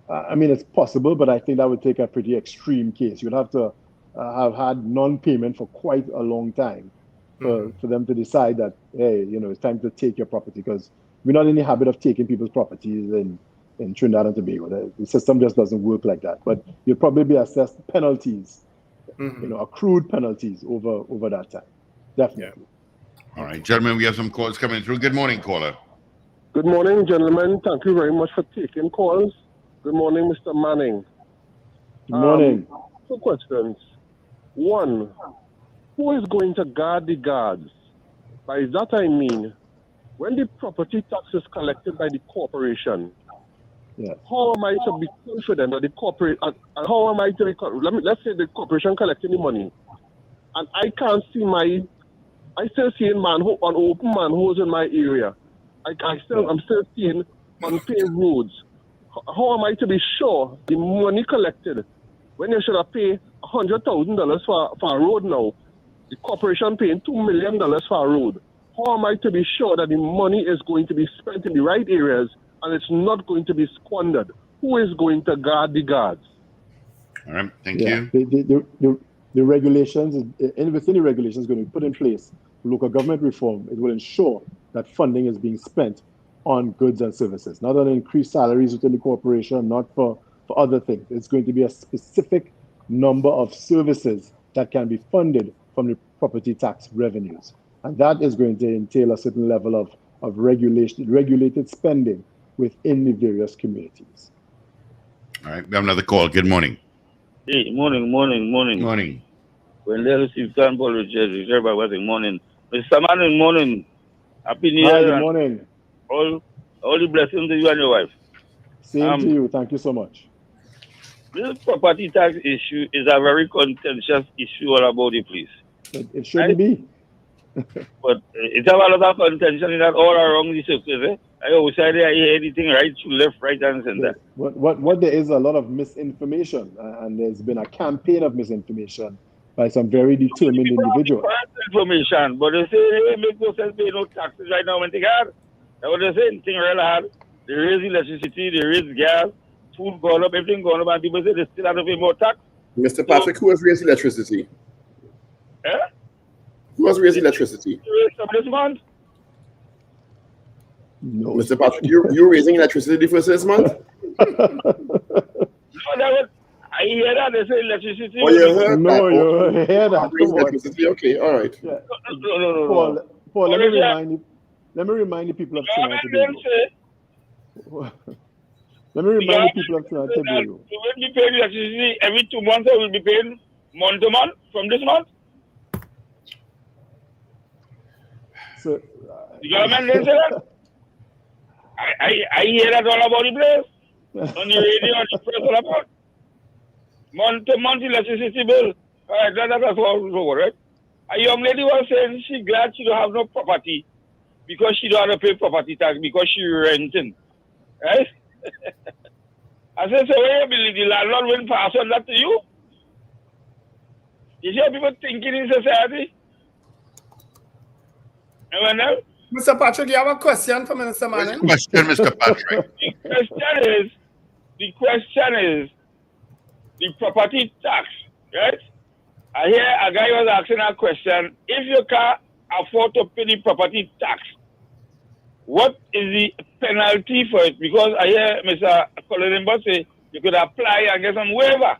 I mean, it's possible, but I think that would take a pretty extreme case. You'd have to have had non-payment for quite a long time for them to decide that, hey, you know, it's time to take your property, because we're not in the habit of taking people's properties in Trinidad and Tobago. The system just doesn't work like that. But you'll probably be assessed penalties, you know, accrued penalties over that time. Definitely. Yeah. All right, gentlemen, we have some calls coming through. Good morning, caller. Good morning, gentlemen. Thank you very much for taking calls. Good morning, Mr. Manning. Good morning. 2 questions. One, who is going to guard the guards? By that I mean, when the property tax is collected by the corporation, how am I to be confident that the corporate, and how am I to be, let's say the corporation collecting the money, and I can't see I still seeing open manholes in my area. I'm still seeing unpaved roads. How am I to be sure the money collected, when you should have paid $100,000 for a road now, the corporation paying $2 million for a road? How am I to be sure that the money is going to be spent in the right areas and it's not going to be squandered? Who is going to guard the guards? All right, thank you. The regulations, within the regulations going to be put in place, local government reform, it will ensure that funding is being spent on goods and services, not on increased salaries within the corporation, not for other things. It's going to be a specific number of services that can be funded from the property tax revenues. And that is going to entail a certain level of regulated spending within the various communities. All right, we have another call. Good morning. Hey, morning. Morning. when they receive Campbell Richard, everybody was morning. Mr. Manning, morning. Happy New Year. Hi, good morning. All the blessings to you and your wife. Same to you. Thank you so much. This property tax issue is a very contentious issue all about the place. It shouldn't be. But it's a lot of contention in that all around the circles. Eh? I always say I hear anything right to left, right, and center. What there is a lot of misinformation, and there's been a campaign of misinformation by some very determined individuals. Information, but they say they make no sense pay no taxes right now when they got. That's what they say. Thing real hard. They raise electricity, they raise gas, food gone up, everything gone up, and people say they still have to pay more tax. Mr. Patrick, who has raised electricity? Eh? Who has raised electricity? Some this month? No. Mr. Patrick, you're raising electricity for this month? No, I hear that they say electricity. Oh, you heard no, that? You hear that? Electricity. Okay, all right. Yeah. No. Paul, let me remind the people of Trinidad Tobago. Let me remind the people of Trinidad Tobago. We will be paying electricity every 2 months, or we'll be paying month to month from this month. So, the government didn't say that. I hear that all about the place. On the radio, on the press, all about. Month to month electricity bill. All right, that's all right? A young lady was saying she's glad she don't have no property because she don't have to pay property tax because she's renting. Right? I said, so where you believe the landlord will pass on that to you? You hear people thinking in society? Mr. Patrick, you have a question for Minister Manning? Question, Mr. Patrick. The question is the property tax, right? I hear a guy was asking a question. If you can't afford to pay the property tax, what is the penalty for it? Because I hear Mr. Colin say you could apply and get some waiver.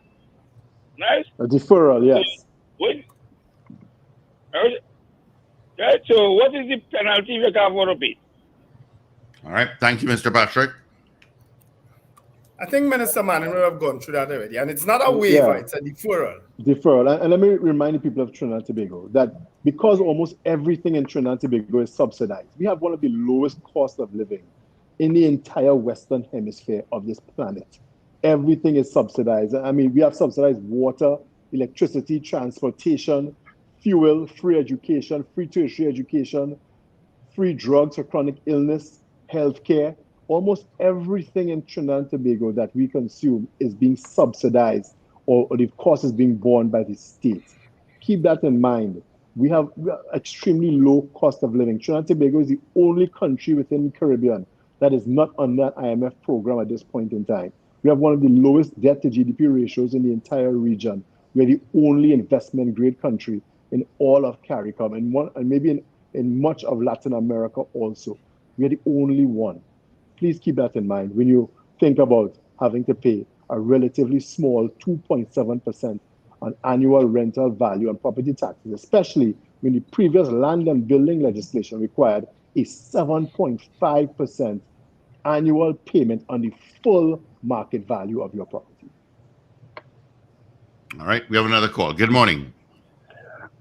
Right? A deferral, yes. Right? So what is the penalty if you can't afford to pay? All right. Thank you, Mr. Patrick. I think Minister Manning will have gone through that already. And it's not a waiver, it's a deferral. Deferral. And let me remind the people of Trinidad and Tobago that because almost everything in Trinidad and Tobago is subsidized, we have one of the lowest costs of living in the entire Western Hemisphere of this planet. Everything is subsidized. I mean, we have subsidized water, electricity, transportation, fuel, free education, free tertiary education, free drugs for chronic illness, healthcare. Almost everything in Trinidad and Tobago that we consume is being subsidized or the cost is being borne by the state. Keep that in mind. We have extremely low cost of living. Trinidad and Tobago is the only country within the Caribbean that is not on that IMF program at this point in time. We have one of the lowest debt to GDP ratios in the entire region. We're the only investment grade country in all of CARICOM and maybe in much of Latin America also. We're the only one. Please keep that in mind when you think about having to pay a relatively small 2.7% on annual rental value on property taxes, especially when the previous land and building legislation required a 7.5% annual payment on the full market value of your property. All right, we have another call. Good morning.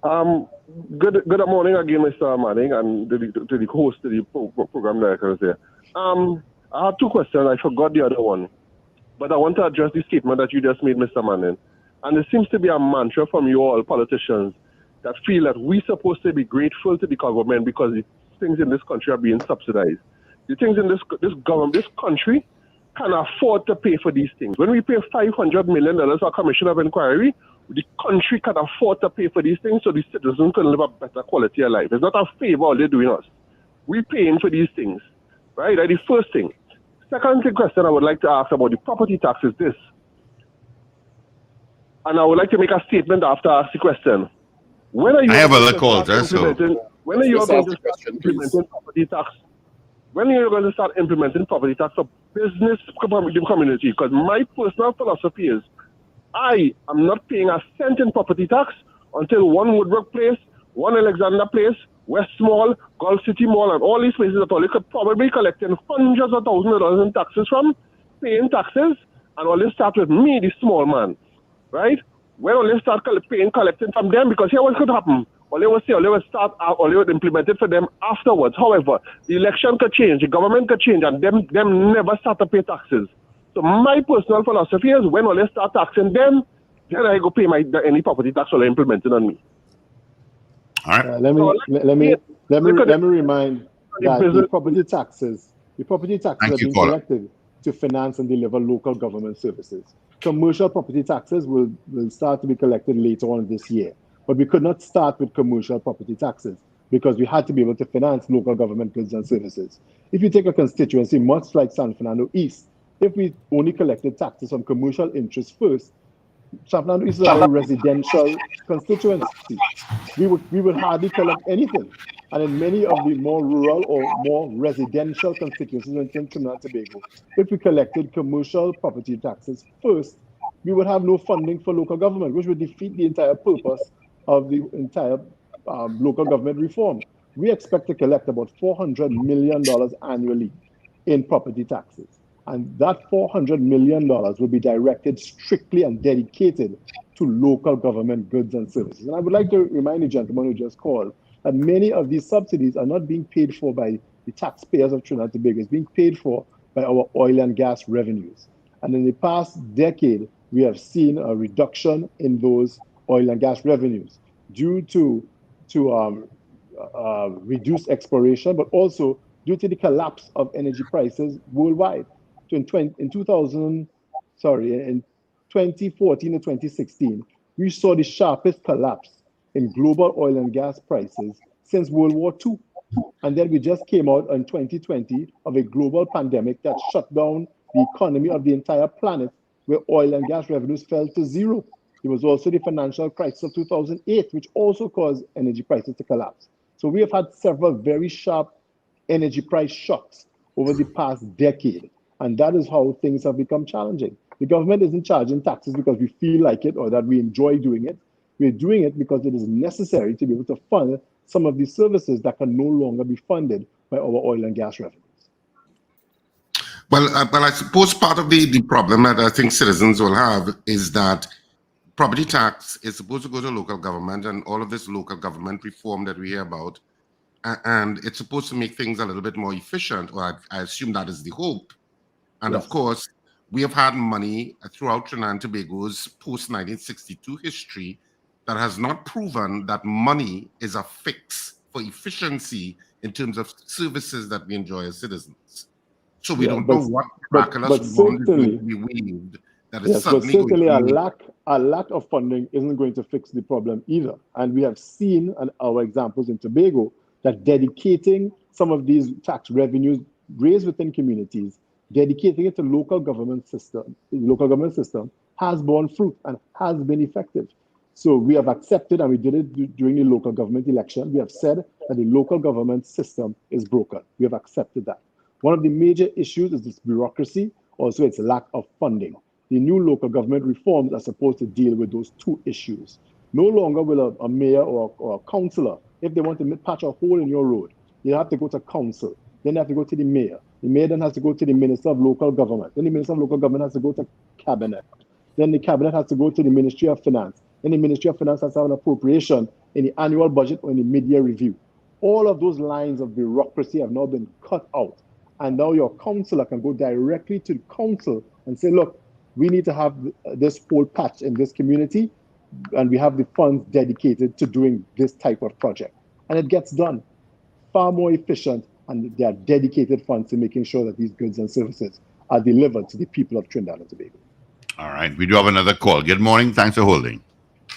Good morning again, Mr. Manning, and to the host of the program directors there. I have two questions. I forgot the other one. But I want to address the statement that you just made, Mr. Manning. And there seems to be a mantra from you all politicians that feel that we're supposed to be grateful to the government because the things in this country are being subsidized. The things in this country can afford to pay for these things. When we pay $500 million for a commission of inquiry, the country can afford to pay for these things so the citizens can live a better quality of life. It's not a favor all they're doing us. We're paying for these things, right? That's the first thing. Second question I would like to ask about the property tax is this. And I would like to make a statement after I ask the question. When are you I have other calls, so. When are you going to start implementing property tax? When are you going to start implementing property tax for business community? Because my personal philosophy is I am not paying a cent in property tax until one Woodbrook Place, one Alexander Place, West Mall, Gulf City Mall, and all these places that all you could probably collecting hundreds of thousands of dollars in taxes from, paying taxes, and all this start with me, the small man, right? when will they start collecting from them? Because here what could happen. Or they would implement it for them afterwards. However, the election could change, the government could change, and them never start to pay taxes. So my personal philosophy is when will they start taxing them, then I go pay any property tax will implemented on me. All right. Let me remind that the property taxes are being collected to finance and deliver local government services. Commercial property taxes will start to be collected later on this year. But we could not start with commercial property taxes because we had to be able to finance local government goods and services. If you take a constituency much like San Fernando East, if we only collected taxes from commercial interests first, San Fernando East is a very residential constituency. We would hardly collect anything. And in many of the more rural or more residential constituencies in Trinidad and Tobago, if we collected commercial property taxes first, we would have no funding for local government, which would defeat the entire purpose of the entire local government reform. We expect to collect about $400 million annually in property taxes. And that $400 million will be directed strictly and dedicated to local government goods and services. And I would like to remind the gentleman who just called that many of these subsidies are not being paid for by the taxpayers of Trinidad and Tobago. It's being paid for by our oil and gas revenues. And in the past decade, we have seen a reduction in those oil and gas revenues due to reduced exploration, but also due to the collapse of energy prices worldwide. So in 2014 to 2016, we saw the sharpest collapse in global oil and gas prices since World War II. And then we just came out in 2020 of a global pandemic that shut down the economy of the entire planet, where oil and gas revenues fell to zero. There was also the financial crisis of 2008, which also caused energy prices to collapse. So we have had several very sharp energy price shocks over the past decade. And that is how things have become challenging. The government isn't charging taxes because we feel like it or that we enjoy doing it. We're doing it because it is necessary to be able to fund some of these services that can no longer be funded by our oil and gas revenues. Well, I suppose part of the problem that I think citizens will have is that property tax is supposed to go to local government, and all of this local government reform that we hear about, and it's supposed to make things a little bit more efficient, or I assume that is the hope. And yes, of course, we have had money throughout Trinidad and Tobago's post-1962 history that has not proven that money is a fix for efficiency in terms of services that we enjoy as citizens. So we don't know what miraculous wand is going to be weaved that is suddenly going to a lack of funding isn't going to fix the problem either. And we have seen our examples in Tobago that dedicating some of these tax revenues raised within communities, dedicating it to local government system has borne fruit and has been effective. So we have accepted, and we did it during the local government election. We have said that the local government system is broken. We have accepted that. One of the major issues is this bureaucracy, also its lack of funding. The new local government reforms are supposed to deal with those two issues. No longer will a mayor or a councillor, if they want to patch a hole in your road, they have to go to council. Then they have to go to the mayor. The mayor then has to go to the Minister of Local Government. Then the Minister of Local Government has to go to Cabinet. Then the Cabinet has to go to the Ministry of Finance. Then the Ministry of Finance has to have an appropriation in the annual budget or in the mid-year review. All of those lines of bureaucracy have now been cut out. And now your councillor can go directly to the council and say, look, we need to have this whole patch in this community, and we have the funds dedicated to doing this type of project. And it gets done far more efficient, and there are dedicated funds to making sure that these goods and services are delivered to the people of Trinidad and Tobago. All right, we do have another call. Good morning. Thanks for holding.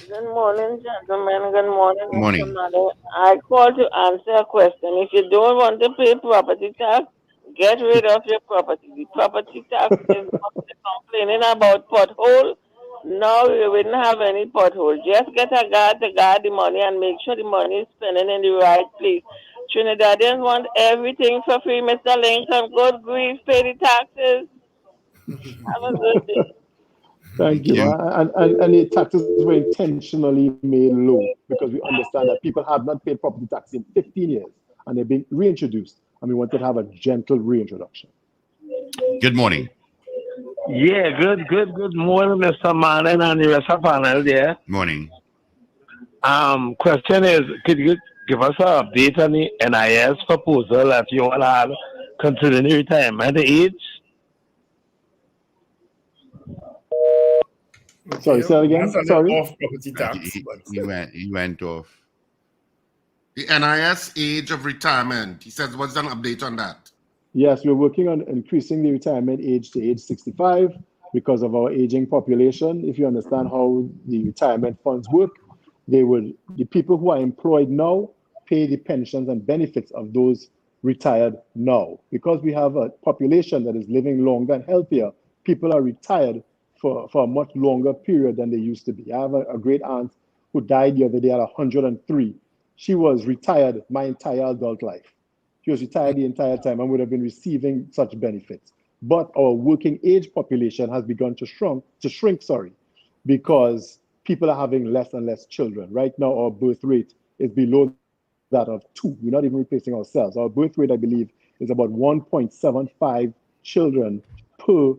Good morning, gentlemen. Good morning, Good morning. Mr. Mother. I called to answer a question. If you don't want to pay property tax, get rid of your property. The property tax is not complaining about pothole. No, you wouldn't have any pothole. Just get a guard to guard the money and make sure the money is spending in the right place. Trinidadians want everything for free, Mr. Lincoln. Good grief, pay the taxes. Have a good day. Thank you. And the taxes were intentionally made low because we understand that people have not paid property tax in 15 years and they're being reintroduced, and we wanted to have a gentle reintroduction. Good morning. Yeah, good morning, Mr. Martin and the rest of the panel there. Morning. Question is, could you give us an update on the NIS proposal that you all had considering the retirement age? Sorry, say that again. Sorry. Off property tax. He went off. The NIS age of retirement. He says, what's an update on that? Yes, we're working on increasing the retirement age to age 65 because of our aging population. If you understand how the retirement funds work, the people who are employed now pay the pensions and benefits of those retired now. Because we have a population that is living longer and healthier, people are retired for a much longer period than they used to be. I have a great aunt who died the other day at 103. She was retired my entire adult life. She was retired the entire time and would have been receiving such benefits. But our working age population has begun to shrink, because people are having less and less children. Right now, our birth rate is below that of 2. We're not even replacing ourselves. Our birth rate, I believe, is about 1.75 children per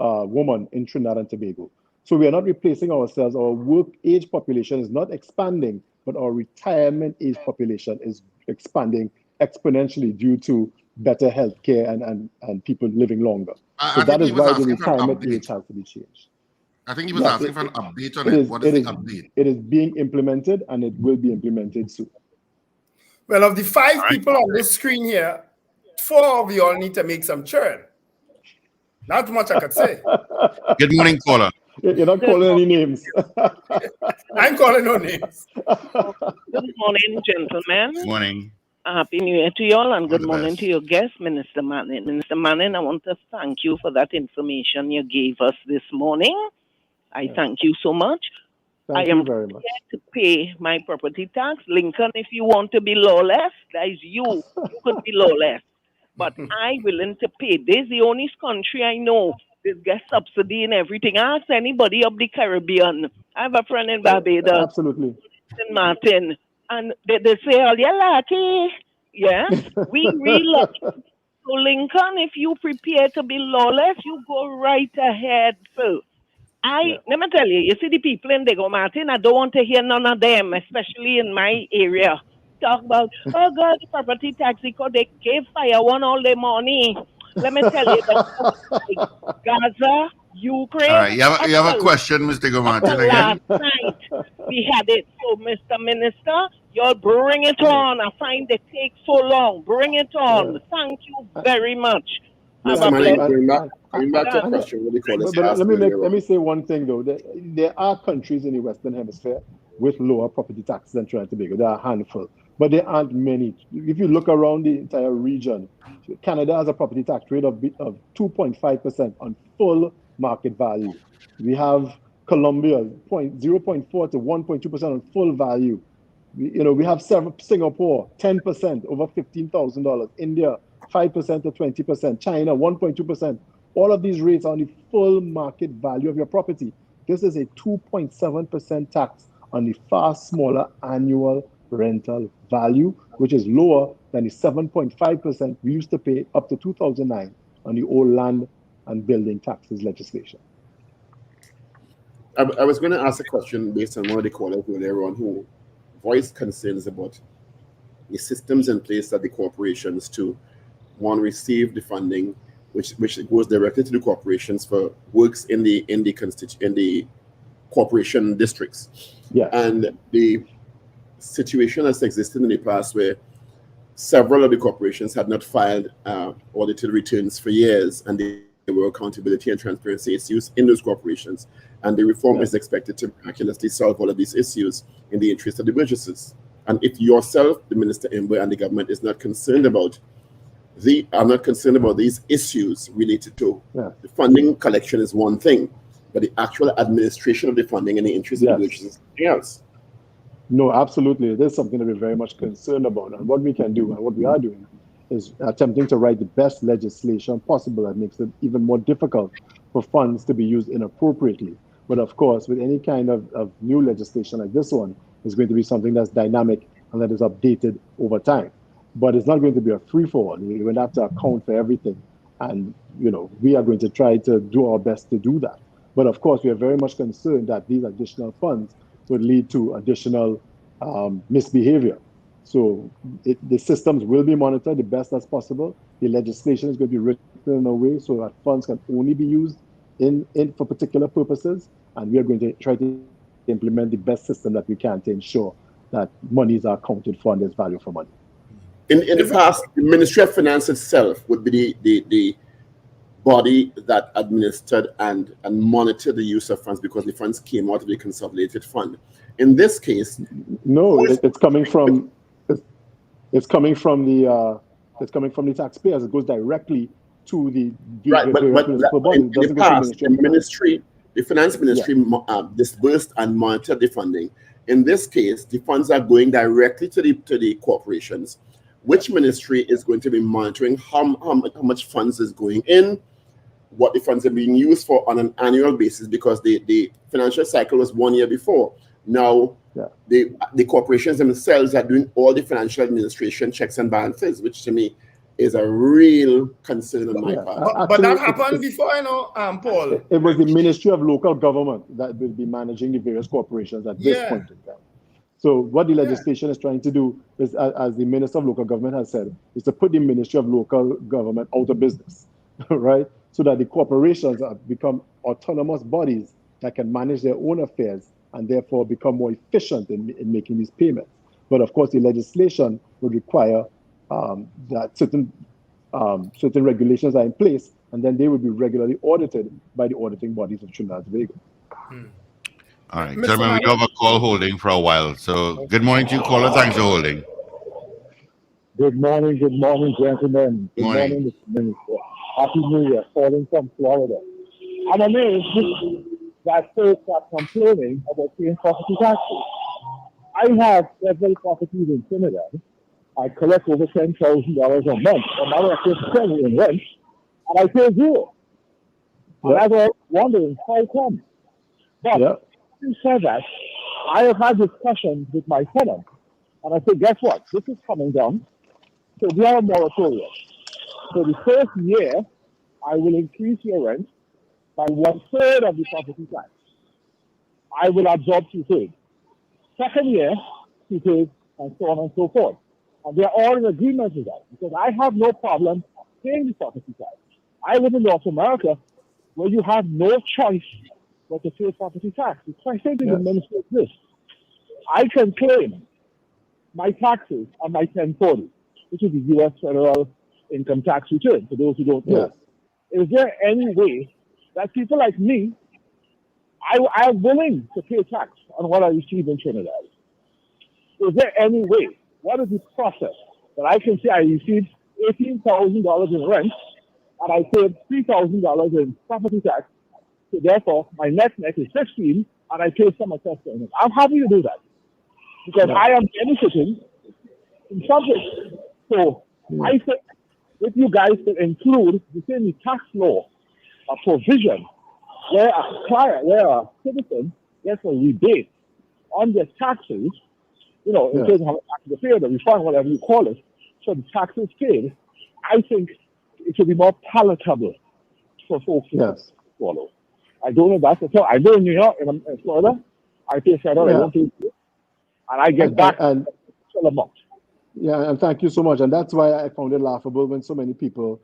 woman in Trinidad and Tobago. So we are not replacing ourselves. Our work age population is not expanding, but our retirement age population is expanding exponentially due to better health care and people living longer. So that is why the retirement age has to be changed. I think he was asking for an update on it. What is the update? It is being implemented and it will be implemented soon. Well, of the 5 people on this screen here, 4 of you all need to make some churn. Not much I could say. Good morning, caller. You're not calling any names. I'm calling no names. Good morning, gentlemen. Good morning. Happy New Year to you all, and good morning to your guest, Minister Manning. Minister Manning, I want to thank you for that information you gave us this morning. I thank you so much. Thank I am you very much. prepared to pay my property tax. Lincoln, if you want to be lawless, that is you. You could be lawless. But I'm willing to pay. This is the only country I know that gets subsidy and everything. Ask anybody of the Caribbean. I have a friend in Barbados. Absolutely. St. Martin. And they say, oh, you're lucky. Yes, we really lucky. So, Lincoln, if you prepare to be lawless, you go right ahead, Phil. Let me tell you, see the people in Diego Martin, I don't want to hear none of them, especially in my area. Talk about, oh God, the property tax, because they gave fire one all their money. Let me tell you, Gaza, Ukraine. All right, you have a question, Mr. Gomartin, again? Last night we had it. So, Mr. Minister, you'll bring it on. I find it takes so long. Bring it on. Thank you very much. Mr. Manning, going back to a question, what do you call this? But let me say one thing, though. There are countries in the Western Hemisphere with lower property taxes than Trinidad and Tobago. There are a handful, but there aren't many. If you look around the entire region, Canada has a property tax rate of 2.5% on full market value. We have Colombia 0.4 to 1.2% on full value. We have Singapore 10% over $15,000. India 5% to 20%. China 1.2%. All of these rates are on the full market value of your property. This is a 2.7% tax on the far smaller annual rental value, which is lower than the 7.5% we used to pay up to 2009 on the old land and building taxes legislation. I was going to ask a question based on one of the callers earlier on who voiced concerns about the systems in place at the corporations to, one, receive the funding, which goes directly to the corporations for works in the corporation districts. Yeah. And the situation that's existed in the past where several of the corporations had not filed audited returns for years, and there were accountability and transparency issues in those corporations. And the reform is expected to miraculously solve all of these issues in the interest of the businesses. And if yourself, the Minister Imbe, and the government is not concerned about these issues related to the funding collection is one thing, but the actual administration of the funding and the interest of the businesses is something else. No, absolutely. It is something that we're very much concerned about. And what we can do and what we are doing is attempting to write the best legislation possible that makes it even more difficult for funds to be used inappropriately. But of course, with any kind of new legislation like this one, it's going to be something that's dynamic and that is updated over time. But it's not going to be a free-for-all. You're going to have to account for everything. And, we are going to try to do our best to do that. But of course, we are very much concerned that these additional funds would lead to additional misbehavior. So the systems will be monitored the best as possible. The legislation is going to be written in a way so that funds can only be used for particular purposes. And we are going to try to implement the best system that we can to ensure that monies are accounted for and there's value for money. In the past, the Ministry of Finance itself would be the body that administered and monitored the use of funds because the funds came out of the consolidated fund. In this case, no, it's coming from the taxpayers. It goes directly to the right. But in the past, the finance ministry disbursed and monitored the funding. In this case, the funds are going directly to the corporations. Which ministry is going to be monitoring how much funds is going in, what the funds are being used for on an annual basis? Because the financial cycle was 1 year before. Now, the corporations themselves are doing all the financial administration checks and balances, which to me is a real concern on my part. But that happened before, Paul. It was the Ministry of Local Government that will be managing the various corporations at this point in time. So what the legislation is trying to do is, as the Minister of Local Government has said, is to put the Ministry of Local Government out of business, right? So that the corporations become autonomous bodies that can manage their own affairs and therefore become more efficient in making these payments. But of course, the legislation would require that certain regulations are in place, and then they would be regularly audited by the auditing bodies of Trinidad and Tobago. All right, gentlemen, we do have a call holding for a while. So good morning to you, caller. Thanks for holding. Good morning, gentlemen. Good morning, Mr. Minister. Happy New Year, calling from Florida. I'm amazed that folks are complaining about paying property taxes. I have several properties in Trinidad. I collect over $10,000 a month, and now I pay $7 in rent, and I pay zero. And I was wondering how come. But having said that, I have had discussions with my tenant, and I said, guess what? This is coming down, so we have a moratorium. So the first year, I will increase your rent by 1/3 of the property tax. I will absorb 2/3. Second year, 2/3, and so on and so forth. And they're all in agreement with that, because I have no problem paying the property tax. I live in North America, where you have no choice but to pay property tax. It's my thinking in ministry of this. I can claim my taxes on my 1040, which is the U.S. federal income tax return, for those who don't know. Is there any way that people like me, I am willing to pay tax on what I receive in Trinidad? Is there any way? What is the process that I can say I received $18,000 in rent and I paid $3,000 in property tax, so therefore my net is 16 and I pay some assessment? I'm happy to do that because I am benefiting in something. So I think if you guys could include within the tax law a provision where a citizen gets a rebate on their taxes, in terms of how much to pay, the refund, whatever you call it, so the taxes paid, I think it should be more palatable for folks to follow. I don't know if that's the thought. I know in New York, in Florida, I pay federal, I don't pay, and I get back a full amount. Yeah, and thank you so much. And that's why I found it laughable when so many people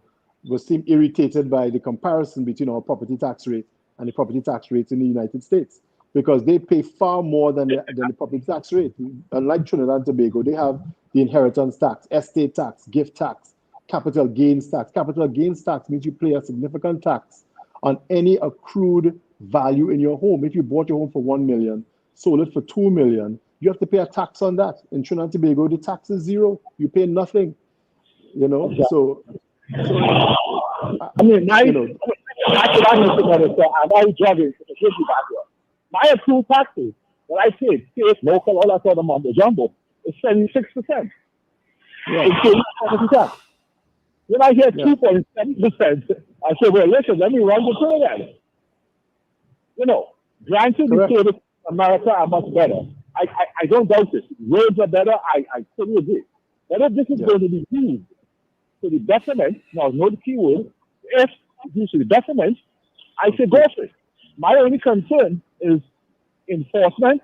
seem irritated by the comparison between our property tax rate and the property tax rates in the United States, because they pay far more than the property tax rate. Unlike Trinidad and Tobago, they have the inheritance tax, estate tax, gift tax, capital gains tax. Capital gains tax means you pay a significant tax on any accrued value in your home. If you bought your home for $1 million, sold it for $2 million, you have to pay a tax on that. In Trinidad and Tobago, the tax is zero. You pay nothing. So I mean, my accrued taxes that I paid, state, local, all that sort of mumbo jumbo, is 76%. Including property tax. When I hear 2.7%, I say, well, listen, let me run the Trinidad. Granted, the state of America are much better. I don't doubt this. Roads are better. I totally agree. But if this is going to be used to the betterment, now know the key word, if you see the documents, I say go for it. My only concern is enforcement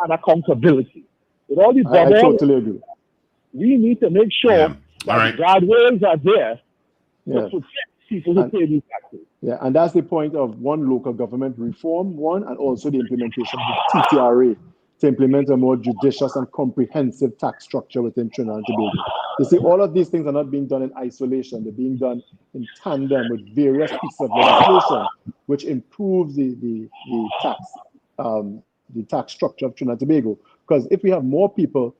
and accountability. With all these I totally agree. we need to make sure that the guardrails are there to protect people who pay these taxes. Yeah, and that's the point of one, local government reform, and also the implementation of the TTRA to implement a more judicious and comprehensive tax structure within Trinidad and Tobago. You see, all of these things are not being done in isolation. They're being done in tandem with various pieces of legislation, which improves the tax structure of Trinidad and Tobago. Because if we have more people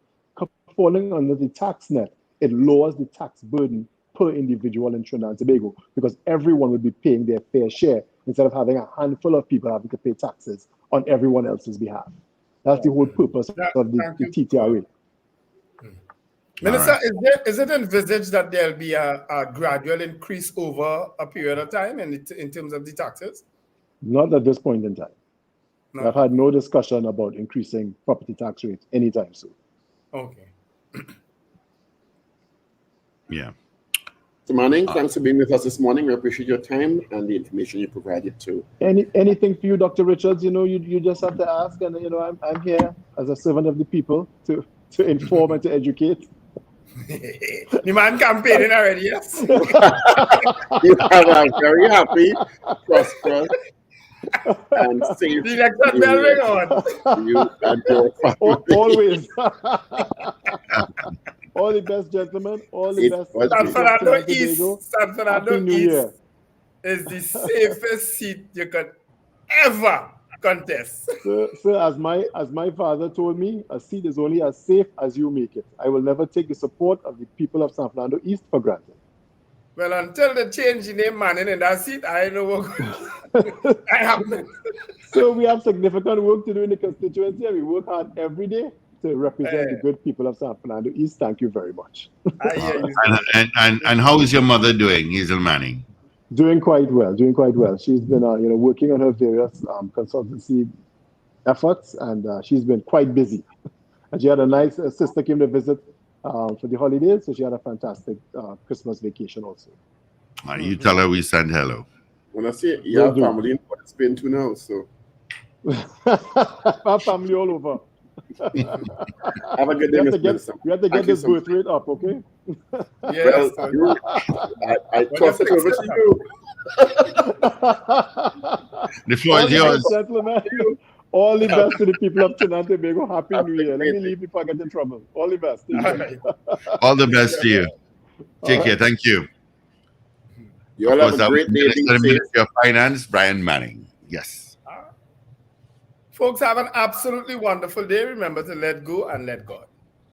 falling under the tax net, it lowers the tax burden per individual in Trinidad and Tobago, because everyone would be paying their fair share instead of having a handful of people having to pay taxes on everyone else's behalf. That's the whole purpose of the TTRA. Minister, is it envisaged that there'll be a gradual increase over a period of time in terms of the taxes? Not at this point in time. No. I've had no discussion about increasing property tax rates anytime soon. Okay. Yeah. Mr. Manning, thanks for being with us this morning. We appreciate your time and the information you provided too. Anything for you, Dr. Richards? You just have to ask, and I'm here as a servant of the people to inform and to educate. The man campaigning already, yes. You have a very happy, prosperous, and safe. The election bell ring on. You and your family. Always. All the best, gentlemen. All the best. San Fernando East. San Fernando Happy New East Year. is the safest seat you could ever contest. Sir, as my father told me, a seat is only as safe as you make it. I will never take the support of the people of San Fernando East for granted. Well, until they change the name Manning in that seat, I know what I happen. So we have significant work to do in the constituency, and we work hard every day to represent the good people of San Fernando East. Thank you very much. I hear you. And how is your mother doing, Hazel Manning? Doing quite well. She's been working on her various consultancy efforts, and she's been quite busy. And she had a nice sister came to visit for the holidays, so she had a fantastic Christmas vacation also. You tell her we send hello. When I say you have family in Spain too now, so our family all over. Have a good day, Mr. Minister. We have to get this birth rate up, okay? Yes. Well, I toss it over to you. The floor is yours. Gentlemen, all the best to the people of Trinidad and Tobago. Happy New Year. Let me leave before I get in trouble. All the best. All the best to you. Take care. Thank you. You all have a great day. The Minister of Finance, Brian Manning. Yes. Folks, have an absolutely wonderful day. Remember to let go and let God.